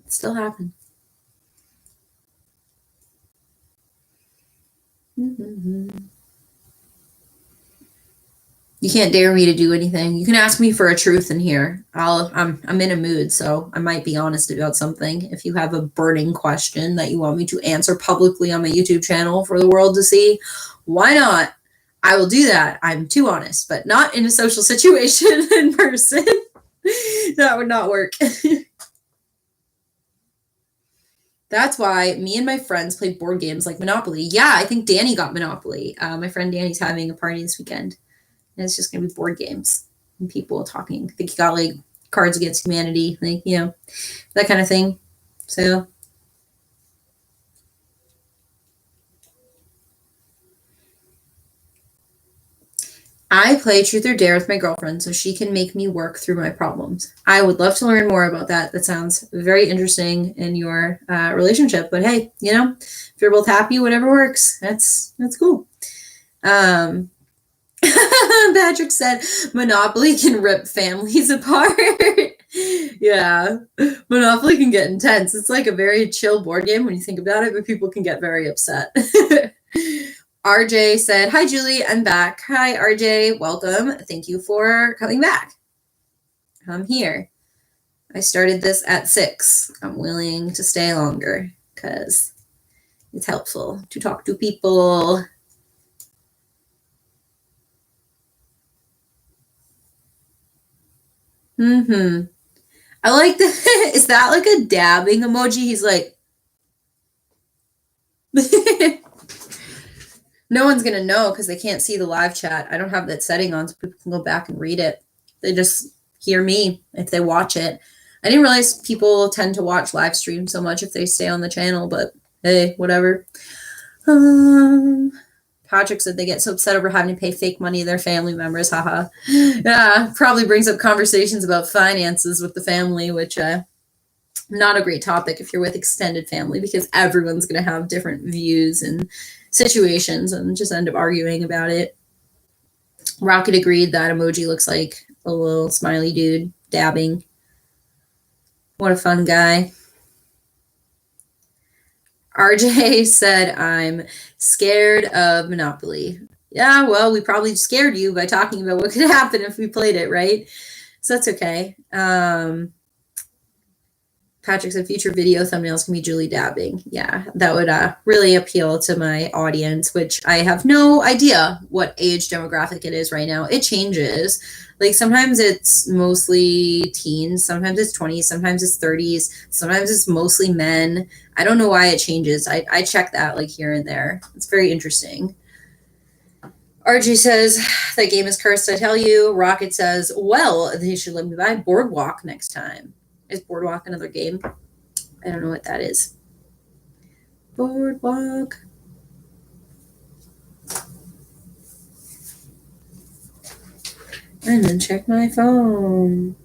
It still happened. Mm-hmm. You can't dare me to do anything. You can ask me for a truth in here. I'm in a mood, so I might be honest about something. If you have a burning question that you want me to answer publicly on my YouTube channel for the world to see, why not? I will do that. I'm too honest, but not in a social situation in person. That would not work. That's why me and my friends played board games like Monopoly. Yeah, I think Danny got Monopoly. My friend Danny's having a party this weekend. And it's just going to be board games and people talking. I think he got like Cards Against Humanity, like, you know, that kind of thing. So I play Truth or Dare with my girlfriend so she can make me work through my problems. I would love to learn more about that. That sounds very interesting in your relationship. But hey, you know, if you're both happy, whatever works. That's cool. Patrick said Monopoly can rip families apart. Yeah, Monopoly can get intense. It's like a very chill board game when you think about it, but people can get very upset. RJ said, hi, Julie, I'm back. Hi, RJ, welcome. Thank you for coming back. I'm here. I started this at 6. I'm willing to stay longer because it's helpful to talk to people. I like that. Is that like a dabbing emoji? He's like, no one's going to know because they can't see the live chat. I don't have that setting on so people can go back and read it. They just hear me if they watch it. I didn't realize people tend to watch live streams so much if they stay on the channel, but hey, whatever. Patrick said they get so upset over having to pay fake money to their family members. Haha. Yeah, probably brings up conversations about finances with the family, which not a great topic if you're with extended family because everyone's going to have different views and situations and just end up arguing about it. Rocket agreed that emoji looks like a little smiley dude dabbing. What a fun guy. RJ said, I'm scared of Monopoly. Yeah, well, we probably scared you by talking about what could happen if we played it, right? So that's okay. Patrick said future video thumbnails can be Julie dabbing. Yeah, that would really appeal to my audience, which I have no idea what age demographic it is right now. It changes. Like sometimes it's mostly teens, sometimes it's 20s, sometimes it's 30s, sometimes it's mostly men. I don't know why it changes. I check that like here and there. It's very interesting. RG says, that game is cursed, I tell you. Rocket says, well, they should let me buy Boardwalk next time. Is Boardwalk another game? I don't know what that is. Boardwalk. And then check my phone.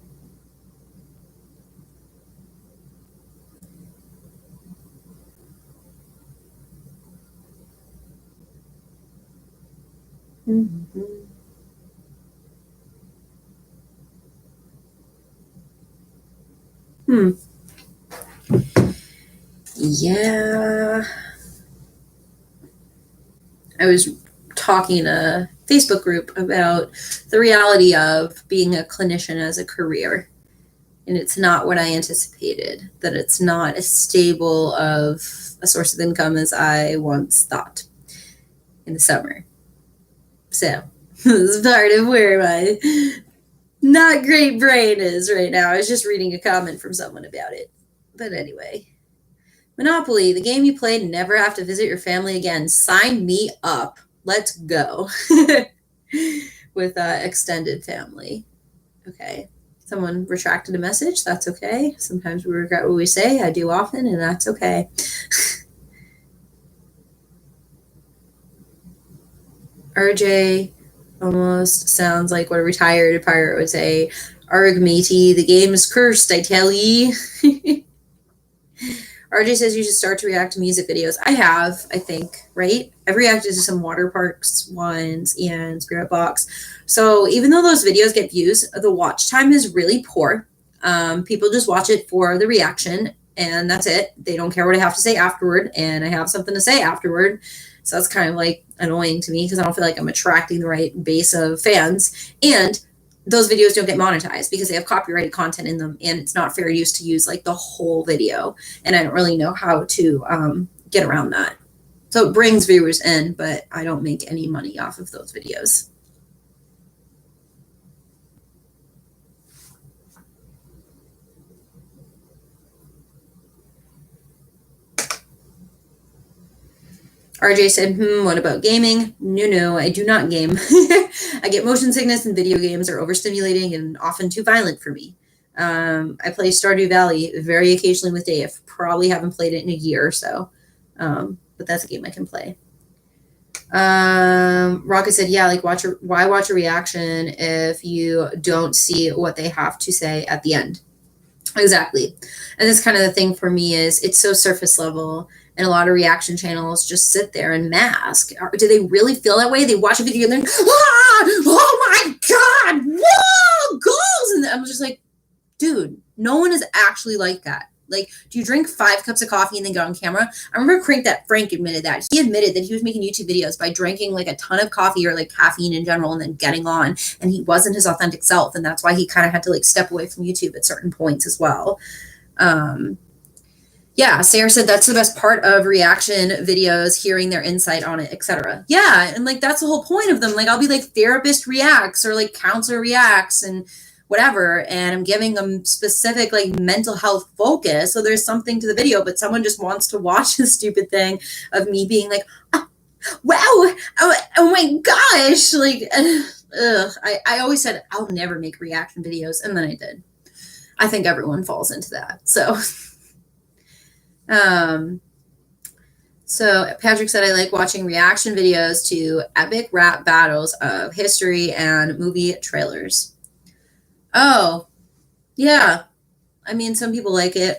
Mm-hmm. Yeah. I was talking in a Facebook group about the reality of being a clinician as a career. And it's not what I anticipated, that it's not as stable of a source of income as I once thought in the summer. So this is part of where my not great brain is right now. I was just reading a comment from someone about it. But anyway, Monopoly, the game you played and never have to visit your family again. Sign me up. Let's go. With extended family. Okay. Someone retracted a message. That's okay. Sometimes we regret what we say. I do often, and that's okay. RJ almost sounds like what a retired pirate would say. Arg matey, the game is cursed, I tell ye. RJ says you should start to react to music videos. I have, I think, right? I've reacted to some water parks ones and Spirit Box. So even though those videos get views, the watch time is really poor. People just watch it for the reaction, and that's it. They don't care what I have to say afterward, and I have something to say afterward. So that's kind of like annoying to me because I don't feel like I'm attracting the right base of fans. And those videos don't get monetized because they have copyrighted content in them, and it's not fair use to use like the whole video. And I don't really know how to get around that. So it brings viewers in, but I don't make any money off of those videos. RJ said, what about gaming? No, I do not game. I get motion sickness, and video games are overstimulating and often too violent for me. I play Stardew Valley very occasionally with Dave. Probably haven't played it in a year or so. But that's a game I can play. Rocket said, yeah, like why watch a reaction if you don't see what they have to say at the end? Exactly. And that's kind of the thing for me is it's so surface level. And a lot of reaction channels just sit there and mask. Do they really feel that way? They watch a video and then, oh my God, whoa, goals. And I'm just like, dude, no one is actually like that. Like, do you drink 5 cups of coffee and then get on camera? I remember Frank admitted that. He admitted that he was making YouTube videos by drinking like a ton of coffee or like caffeine in general and then getting on. And he wasn't his authentic self. And that's why he kind of had to like step away from YouTube at certain points as well. Yeah, Sarah said that's the best part of reaction videos, hearing their insight on it, etc. Yeah, and like that's the whole point of them. Like I'll be like therapist reacts or like counselor reacts and whatever, and I'm giving them specific like mental health focus. So there's something to the video, but someone just wants to watch the stupid thing of me being like, oh, wow, oh my gosh, like, I always said I'll never make reaction videos, and then I did. I think everyone falls into that. So Patrick said, I like watching reaction videos to epic rap battles of history and movie trailers. Oh, yeah. I mean, some people like it.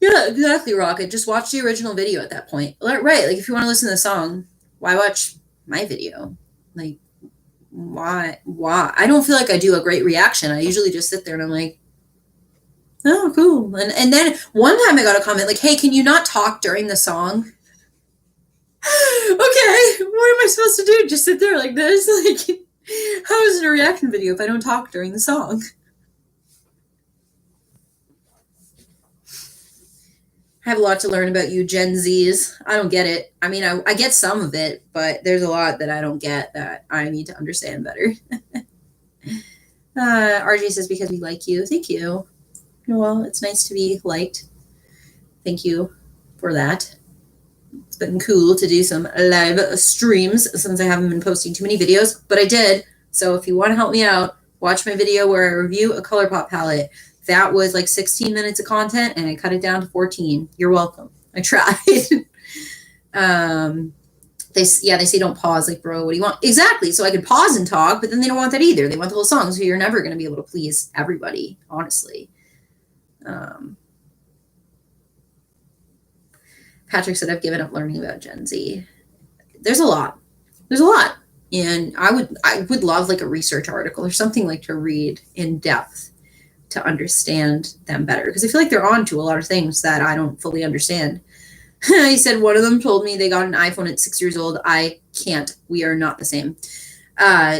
Yeah, exactly, Rocket. Just watch the original video at that point. Right, like if you want to listen to the song, why watch my video? Like, why? I don't feel like I do a great reaction. I usually just sit there and I'm like, oh, cool. And then one time I got a comment like, hey, can you not talk during the song? Okay, what am I supposed to do? Just sit there like this? Like, how is it a reaction video if I don't talk during the song? I have a lot to learn about you Gen Zs. I don't get it. I mean, I get some of it, but there's a lot that I don't get that I need to understand better. RJ says, because we like you. Thank you. Well, it's nice to be liked. Thank you for that. It's been cool to do some live streams since I haven't been posting too many videos, but I did. So if you want to help me out, watch my video where I review a ColourPop palette. That was like 16 minutes of content and I cut it down to 14. You're welcome. I tried. They say don't pause. Like, bro, what do you want? Exactly. So I could pause and talk, but then they don't want that either. They want the whole song. So you're never going to be able to please everybody, honestly. Patrick said, I've given up learning about Gen Z. There's a lot. And I would love like a research article or something like to read in depth to understand them better. Because I feel like they're on to a lot of things that I don't fully understand. He said one of them told me they got an iPhone at 6 years old. I can't. We are not the same.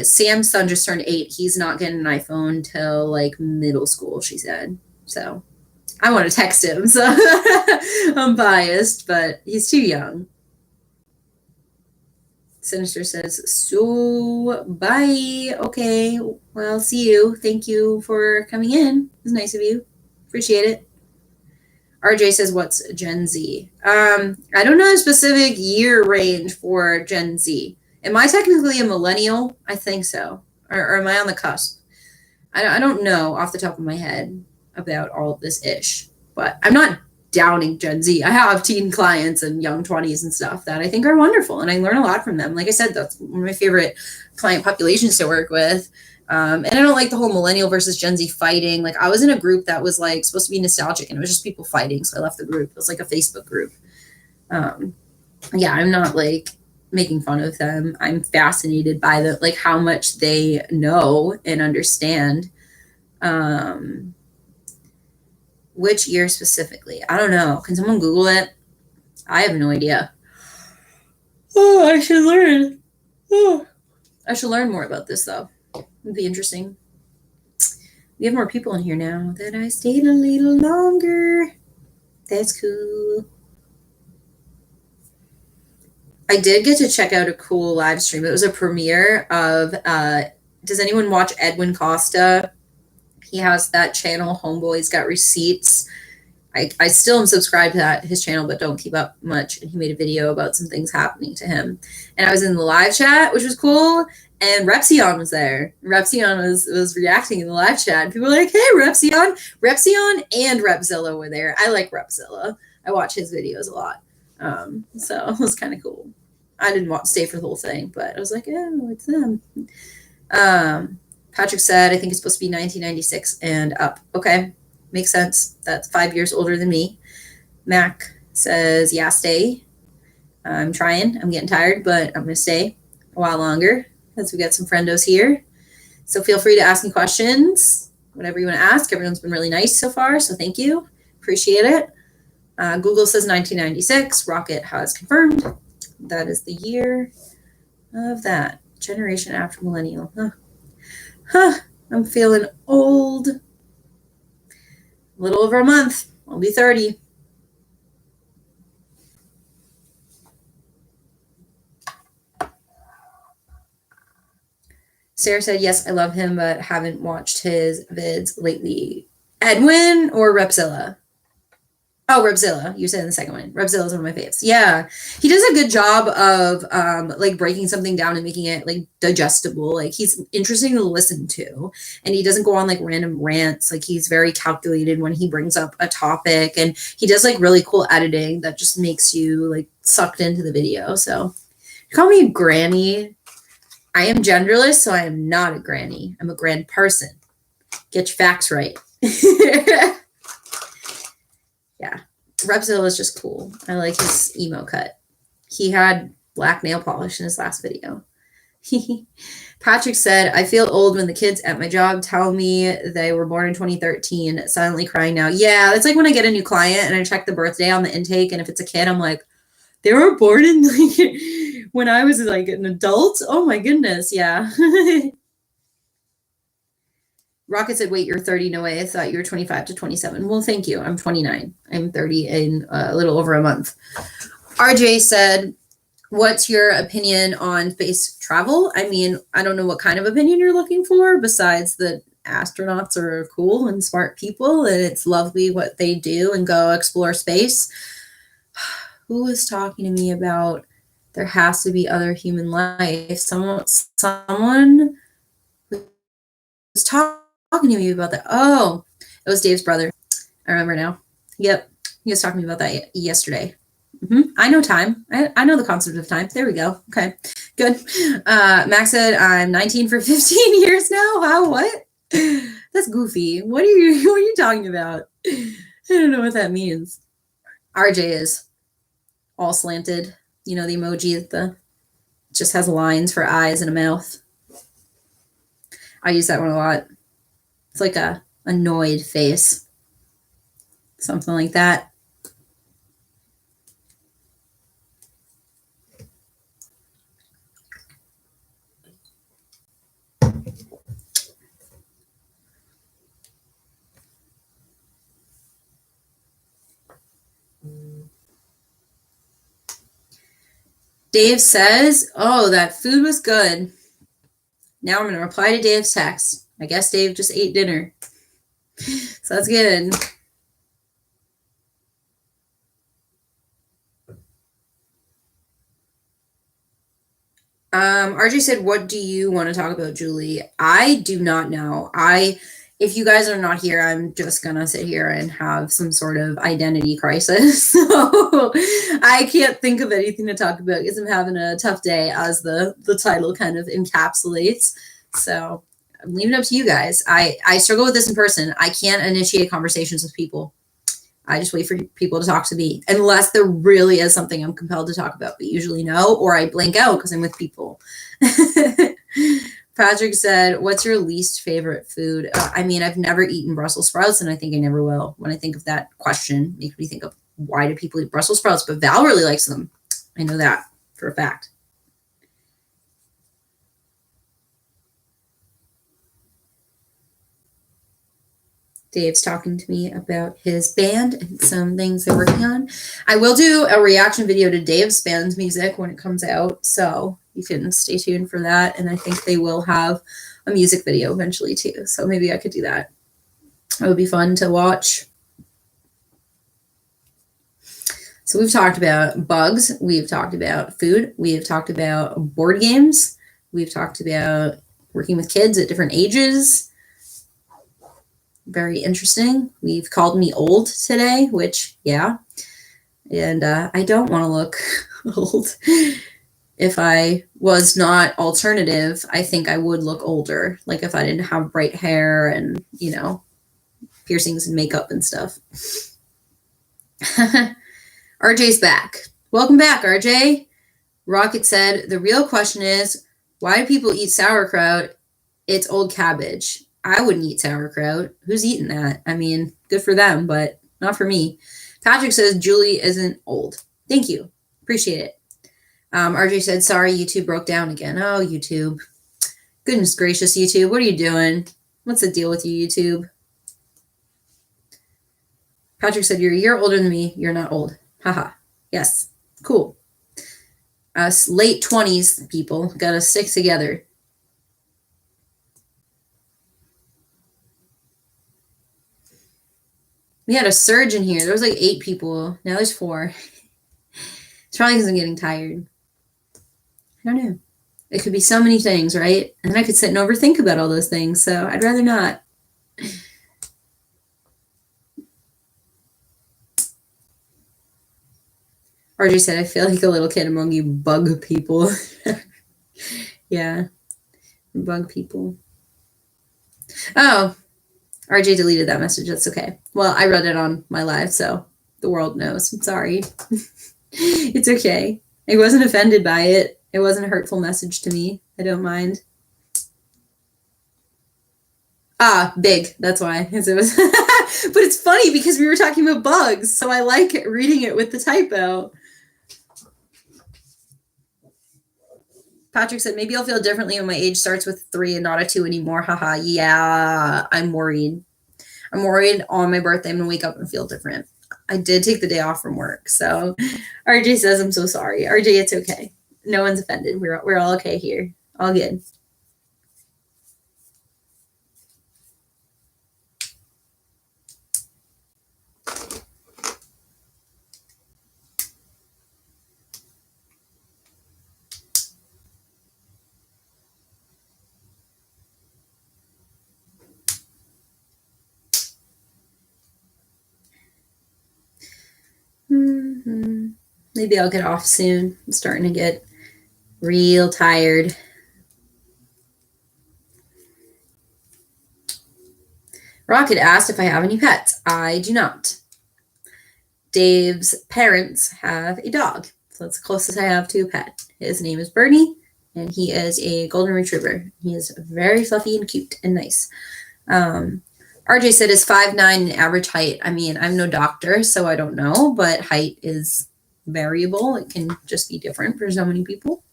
Sam's son just turned 8. He's not getting an iPhone till like middle school, she said. So I want to text him. So I'm biased, but he's too young. Sinister says, so bye. Okay. Well, see you. Thank you for coming in. It was nice of you. Appreciate it. RJ says, what's Gen Z? I don't know a specific year range for Gen Z. Am I technically a millennial? I think so. Or am I on the cusp? I don't know off the top of my head about all of this ish. But I'm not downing Gen Z. I have teen clients and young 20s and stuff that I think are wonderful. And I learn a lot from them. Like I said, that's one of my favorite client populations to work with. And I don't like the whole millennial versus Gen Z fighting. Like I was in a group that was like supposed to be nostalgic and it was just people fighting. So I left the group. It was like a Facebook group. Yeah, I'm not like making fun of them. I'm fascinated by the like how much they know and understand. Which year specifically? I don't know. Can someone Google it? I have no idea. Oh, I should learn. Oh, I should learn more about this though. It'd be interesting. We have more people in here now that I stayed a little longer. That's cool. I did get to check out a cool live stream. It was a premiere of, does anyone watch Edwin Costa? He has that channel, Homeboys Got Receipts. I still am subscribed to his channel, but don't keep up much. And he made a video about some things happening to him. And I was in the live chat, which was cool. And Repsion was there. Repsion was reacting in the live chat. And people were like, hey, Repsion. Repsion and Repzilla were there. I like Repzilla. I watch his videos a lot. So it was kind of cool. I didn't want to stay for the whole thing, but I was like, oh, it's them. Patrick said, I think it's supposed to be 1996 and up. Okay, makes sense. That's 5 years older than me. Mac says, yeah, stay. I'm trying. I'm getting tired, but I'm going to stay a while longer because we got some friendos here. So feel free to ask me questions, whatever you want to ask. Everyone's been really nice so far, so thank you. Appreciate it. Google says 1996. Rocket has confirmed. That is the year of that. Generation after millennial. I'm feeling old. A little over a month. I'll be 30. Sarah said, yes, I love him, but haven't watched his vids lately. Edwin or Repzilla? Oh, Repzilla. You said the second one. Repzilla is one of my faves. Yeah. He does a good job of like breaking something down and making it like digestible. Like he's interesting to listen to. And he doesn't go on like random rants. Like he's very calculated when he brings up a topic. And he does like really cool editing that just makes you like sucked into the video. So call me granny. I am genderless, so I am not a granny. I'm a grand person. Get your facts right. Yeah, Repzilla is just cool. I like his emo cut. He had black nail polish in his last video. Patrick said, I feel old when the kids at my job tell me they were born in 2013, silently crying now. Yeah, it's like when I get a new client and I check the birthday on the intake, and if it's a kid, I'm like, they were born in like when I was like an adult. Oh my goodness, yeah. Rocket said, wait, you're 30. No way. I thought you were 25 to 27. Well, thank you. I'm 29. I'm 30 in a little over a month. RJ said, what's your opinion on space travel? I mean, I don't know what kind of opinion you're looking for besides that astronauts are cool and smart people and it's lovely what they do and go explore space. Who was talking to me about there has to be other human life? Someone was talking to me about that. Oh, it was Dave's brother. I remember now. Yep. He was talking to me about that yesterday. I know time. I know the concept of time. There we go. Okay, good. Max said, I'm 19 for 15 years now. How? What? That's goofy. What are you talking about? I don't know what that means. RJ is all slanted. You know, the emoji that just has lines for eyes and a mouth. I use that one a lot. It's like a annoyed face. Something like that. Dave says, oh, that food was good. Now I'm going to reply to Dave's text. I guess Dave just ate dinner. So that's good. RJ said, what do you want to talk about, Julie? I do not know. If you guys are not here, I'm just going to sit here and have some sort of identity crisis. So I can't think of anything to talk about because I'm having a tough day, as the title kind of encapsulates. So I'm leaving it up to you guys. I struggle with this in person. I can't initiate conversations with people. I just wait for people to talk to me, unless there really is something I'm compelled to talk about, but usually no, or I blank out because I'm with people. Patrick said, what's your least favorite food? I mean, I've never eaten Brussels sprouts, and I think I never will. When I think of that question, makes me think of why do people eat Brussels sprouts? But Val really likes them. I know that for a fact. Dave's talking to me about his band and some things they're working on. I will do a reaction video to Dave's band's music when it comes out, so you can stay tuned for that. And I think they will have a music video eventually too, so maybe I could do that. It would be fun to watch. So we've talked about bugs, we've talked about food, we've talked about board games, we've talked about working with kids at different ages. Very interesting. We've called me old today, which, yeah. And I don't want to look old. If I was not alternative, I think I would look older. Like if I didn't have bright hair and, you know, piercings and makeup and stuff. RJ's back. Welcome back, RJ. Rocket said, the real question is, why do people eat sauerkraut? It's old cabbage. I wouldn't eat sauerkraut. Who's eating that? I mean, good for them, but not for me. Patrick says Julie isn't old. Thank you. Appreciate it. RJ said, sorry, YouTube broke down again. Oh, YouTube. Goodness gracious, YouTube. What are you doing? What's the deal with you, YouTube? Patrick said, you're a year older than me. You're not old. Haha. Yes. Cool. Us late 20s people got to stick together. We had a surge in here. There was like 8 people. Now there's 4. It's probably because I'm getting tired. I don't know. It could be so many things, right? And I could sit and overthink about all those things. So I'd rather not. RJ said, I feel like a little kid among you bug people. Yeah. Bug people. Oh. RJ deleted that message. That's okay. Well, I read it on my live, so the world knows. I'm sorry. It's okay. I wasn't offended by it. It wasn't a hurtful message to me. I don't mind. Big. That's why. It was but it's funny because we were talking about bugs, so I like reading it with the typo. Patrick said, maybe I'll feel differently when my age starts with 3 and not a 2 anymore. Haha. Yeah, I'm worried. I'm worried on my birthday I'm going to wake up and feel different. I did take the day off from work. So RJ says, I'm so sorry. RJ, it's okay. No one's offended. We're all okay here. All good. Maybe I'll get off soon. I'm starting to get real tired. Rocket asked if I have any pets. I do not. Dave's parents have a dog. So that's the closest I have to a pet. His name is Bernie, and he is a golden retriever. He is very fluffy and cute and nice. RJ said is 5'9" an average height. I mean, I'm no doctor, so I don't know, but height is variable. It can just be different for so many people.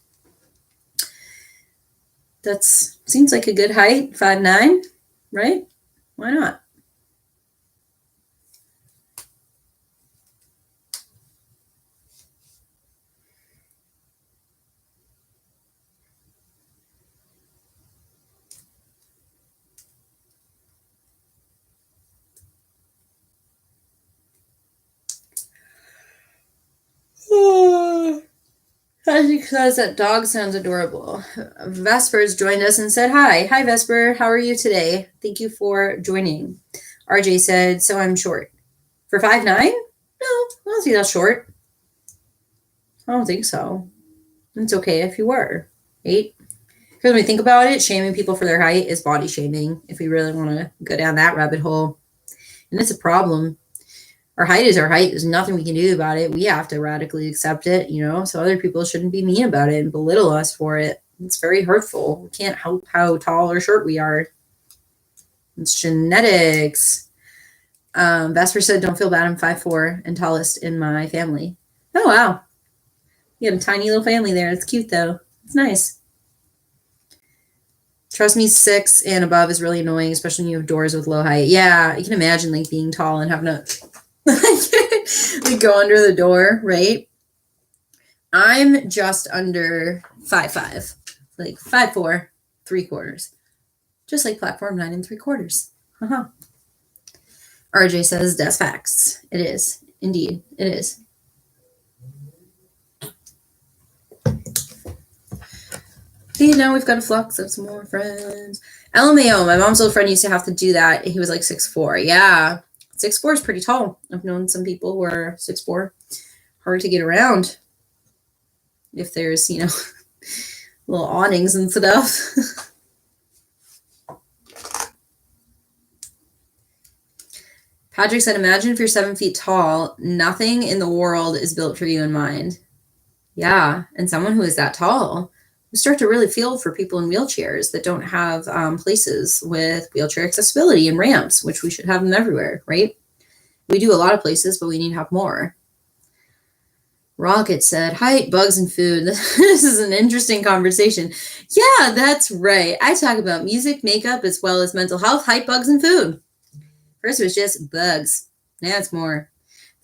That seems like a good height, 5'9", right? Why not? Patrick says that dog sounds adorable. Vesper's joined us and said hi. Hi, Vesper. How are you today? Thank you for joining. RJ said, so I'm short. For 5'9"? No, I don't think that's short. I don't think so. It's okay if you were. 8. Because when we think about it, shaming people for their height is body shaming, if we really want to go down that rabbit hole. And it's a problem. Our height is our height. There's nothing we can do about it. We have to radically accept it, so other people shouldn't be mean about it and belittle us for it. It's very hurtful. We can't help how tall or short we are. It's genetics. Vesper said, don't feel bad. I'm 5'4" and tallest in my family. Oh, wow. You have a tiny little family there. It's cute, though. It's nice. Trust me, 6 and above is really annoying, especially when you have doors with low height. Yeah, I can imagine being tall and having to go under the door, right? I'm just under 5'5", 5'4", 3/4, just like platform 9 3/4. RJ says that's facts. It is indeed. It is. See, now we've got a flux of some more friends. LMAO, my mom's old friend used to have to do that. He was like 6'4". Yeah. 6'4" is pretty tall. I've known some people who are 6'4". Hard to get around if there's, little awnings and stuff. Patrick said, imagine if you're 7 feet tall, nothing in the world is built for you in mind. Yeah, and someone who is that tall, we start to really feel for people in wheelchairs that don't have places with wheelchair accessibility and ramps, which we should have them everywhere, right? We do a lot of places, but we need to have more. Rocket said, height, bugs, and food. This is an interesting conversation. Yeah, that's right. I talk about music, makeup, as well as mental health, height, bugs, and food. First it was just bugs. Now it's more.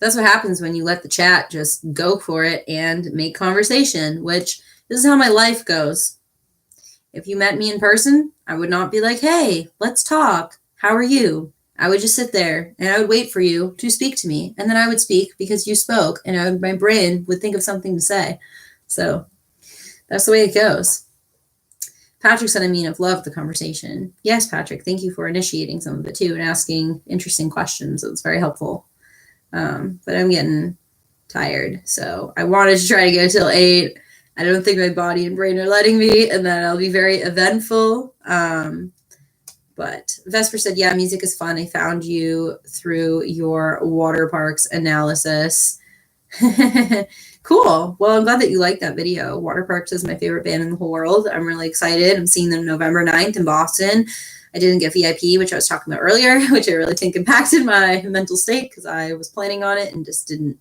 That's what happens when you let the chat just go for it and make conversation, which this is how my life goes. If you met me in person, I would not be like, hey, let's talk. How are you? I would just sit there and I would wait for you to speak to me. And then I would speak because you spoke and my brain would think of something to say. So that's the way it goes. Patrick said, I've loved the conversation. Yes, Patrick, thank you for initiating some of it too and asking interesting questions. It was very helpful. But I'm getting tired. So I wanted to try to go till 8. I don't think my body and brain are letting me, and then I'll be very eventful. But Vesper said, yeah, music is fun. I found you through your water parks analysis. Cool. Well, I'm glad that you liked that video. Water Parks is my favorite band in the whole world. I'm really excited. I'm seeing them November 9th in Boston. I didn't get VIP, which I was talking about earlier, which I really think impacted my mental state because I was planning on it and just didn't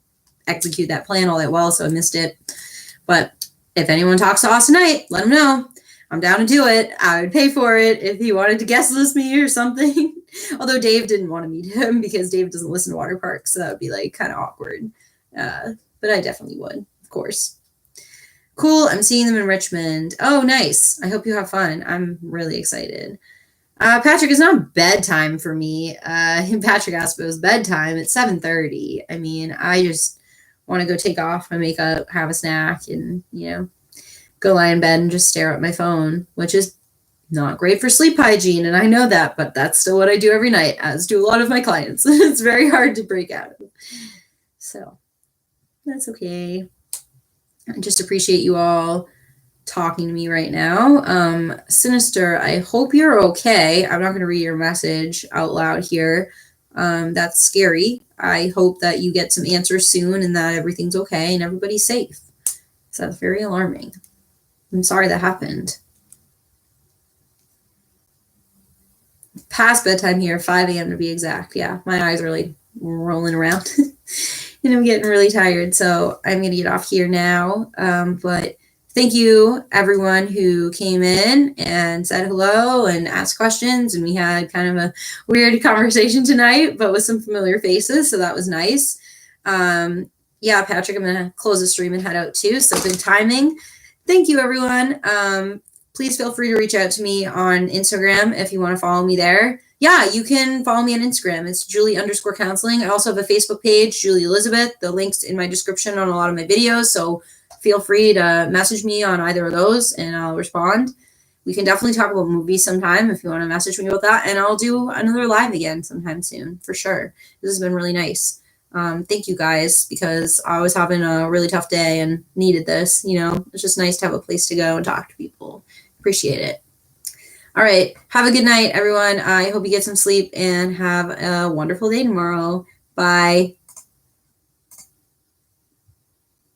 execute that plan all that well, so I missed it. But if anyone talks to Austin tonight, let him know. I'm down to do it. I would pay for it if he wanted to guest list me or something. Although Dave didn't want to meet him because Dave doesn't listen to Water Park, so that would be like kind of awkward. But I definitely would, of course. Cool. I'm seeing them in Richmond. Oh, nice. I hope you have fun. I'm really excited. Patrick, it's not bedtime for me. Patrick asked if it was bedtime. It's 7:30. I mean, I just want to go take off my makeup, have a snack, and, go lie in bed and just stare at my phone, which is not great for sleep hygiene. And I know that, but that's still what I do every night, as do a lot of my clients. It's very hard to break out of. So that's okay. I just appreciate you all talking to me right now. Sinister, I hope you're okay. I'm not going to read your message out loud here. That's scary. I hope that you get some answers soon and that everything's okay and everybody's safe. So that's very alarming. I'm sorry that happened. Past bedtime here, 5 a.m. to be exact. Yeah, my eyes are like rolling around and I'm getting really tired. So I'm going to get off here now. But thank you, everyone who came in and said hello and asked questions. And we had kind of a weird conversation tonight, but with some familiar faces. So that was nice. Yeah, Patrick, I'm going to close the stream and head out too. So good timing. Thank you, everyone. Please feel free to reach out to me on Instagram if you want to follow me there. Yeah, you can follow me on Instagram. It's Julie_counseling. I also have a Facebook page, Julie Elizabeth. The link's in my description on a lot of my videos. So feel free to message me on either of those and I'll respond. We can definitely talk about movies sometime if you want to message me about that. And I'll do another live again sometime soon, for sure. This has been really nice. Thank you guys, because I was having a really tough day and needed this. It's just nice to have a place to go and talk to people. Appreciate it. All right. Have a good night, everyone. I hope you get some sleep and have a wonderful day tomorrow. Bye.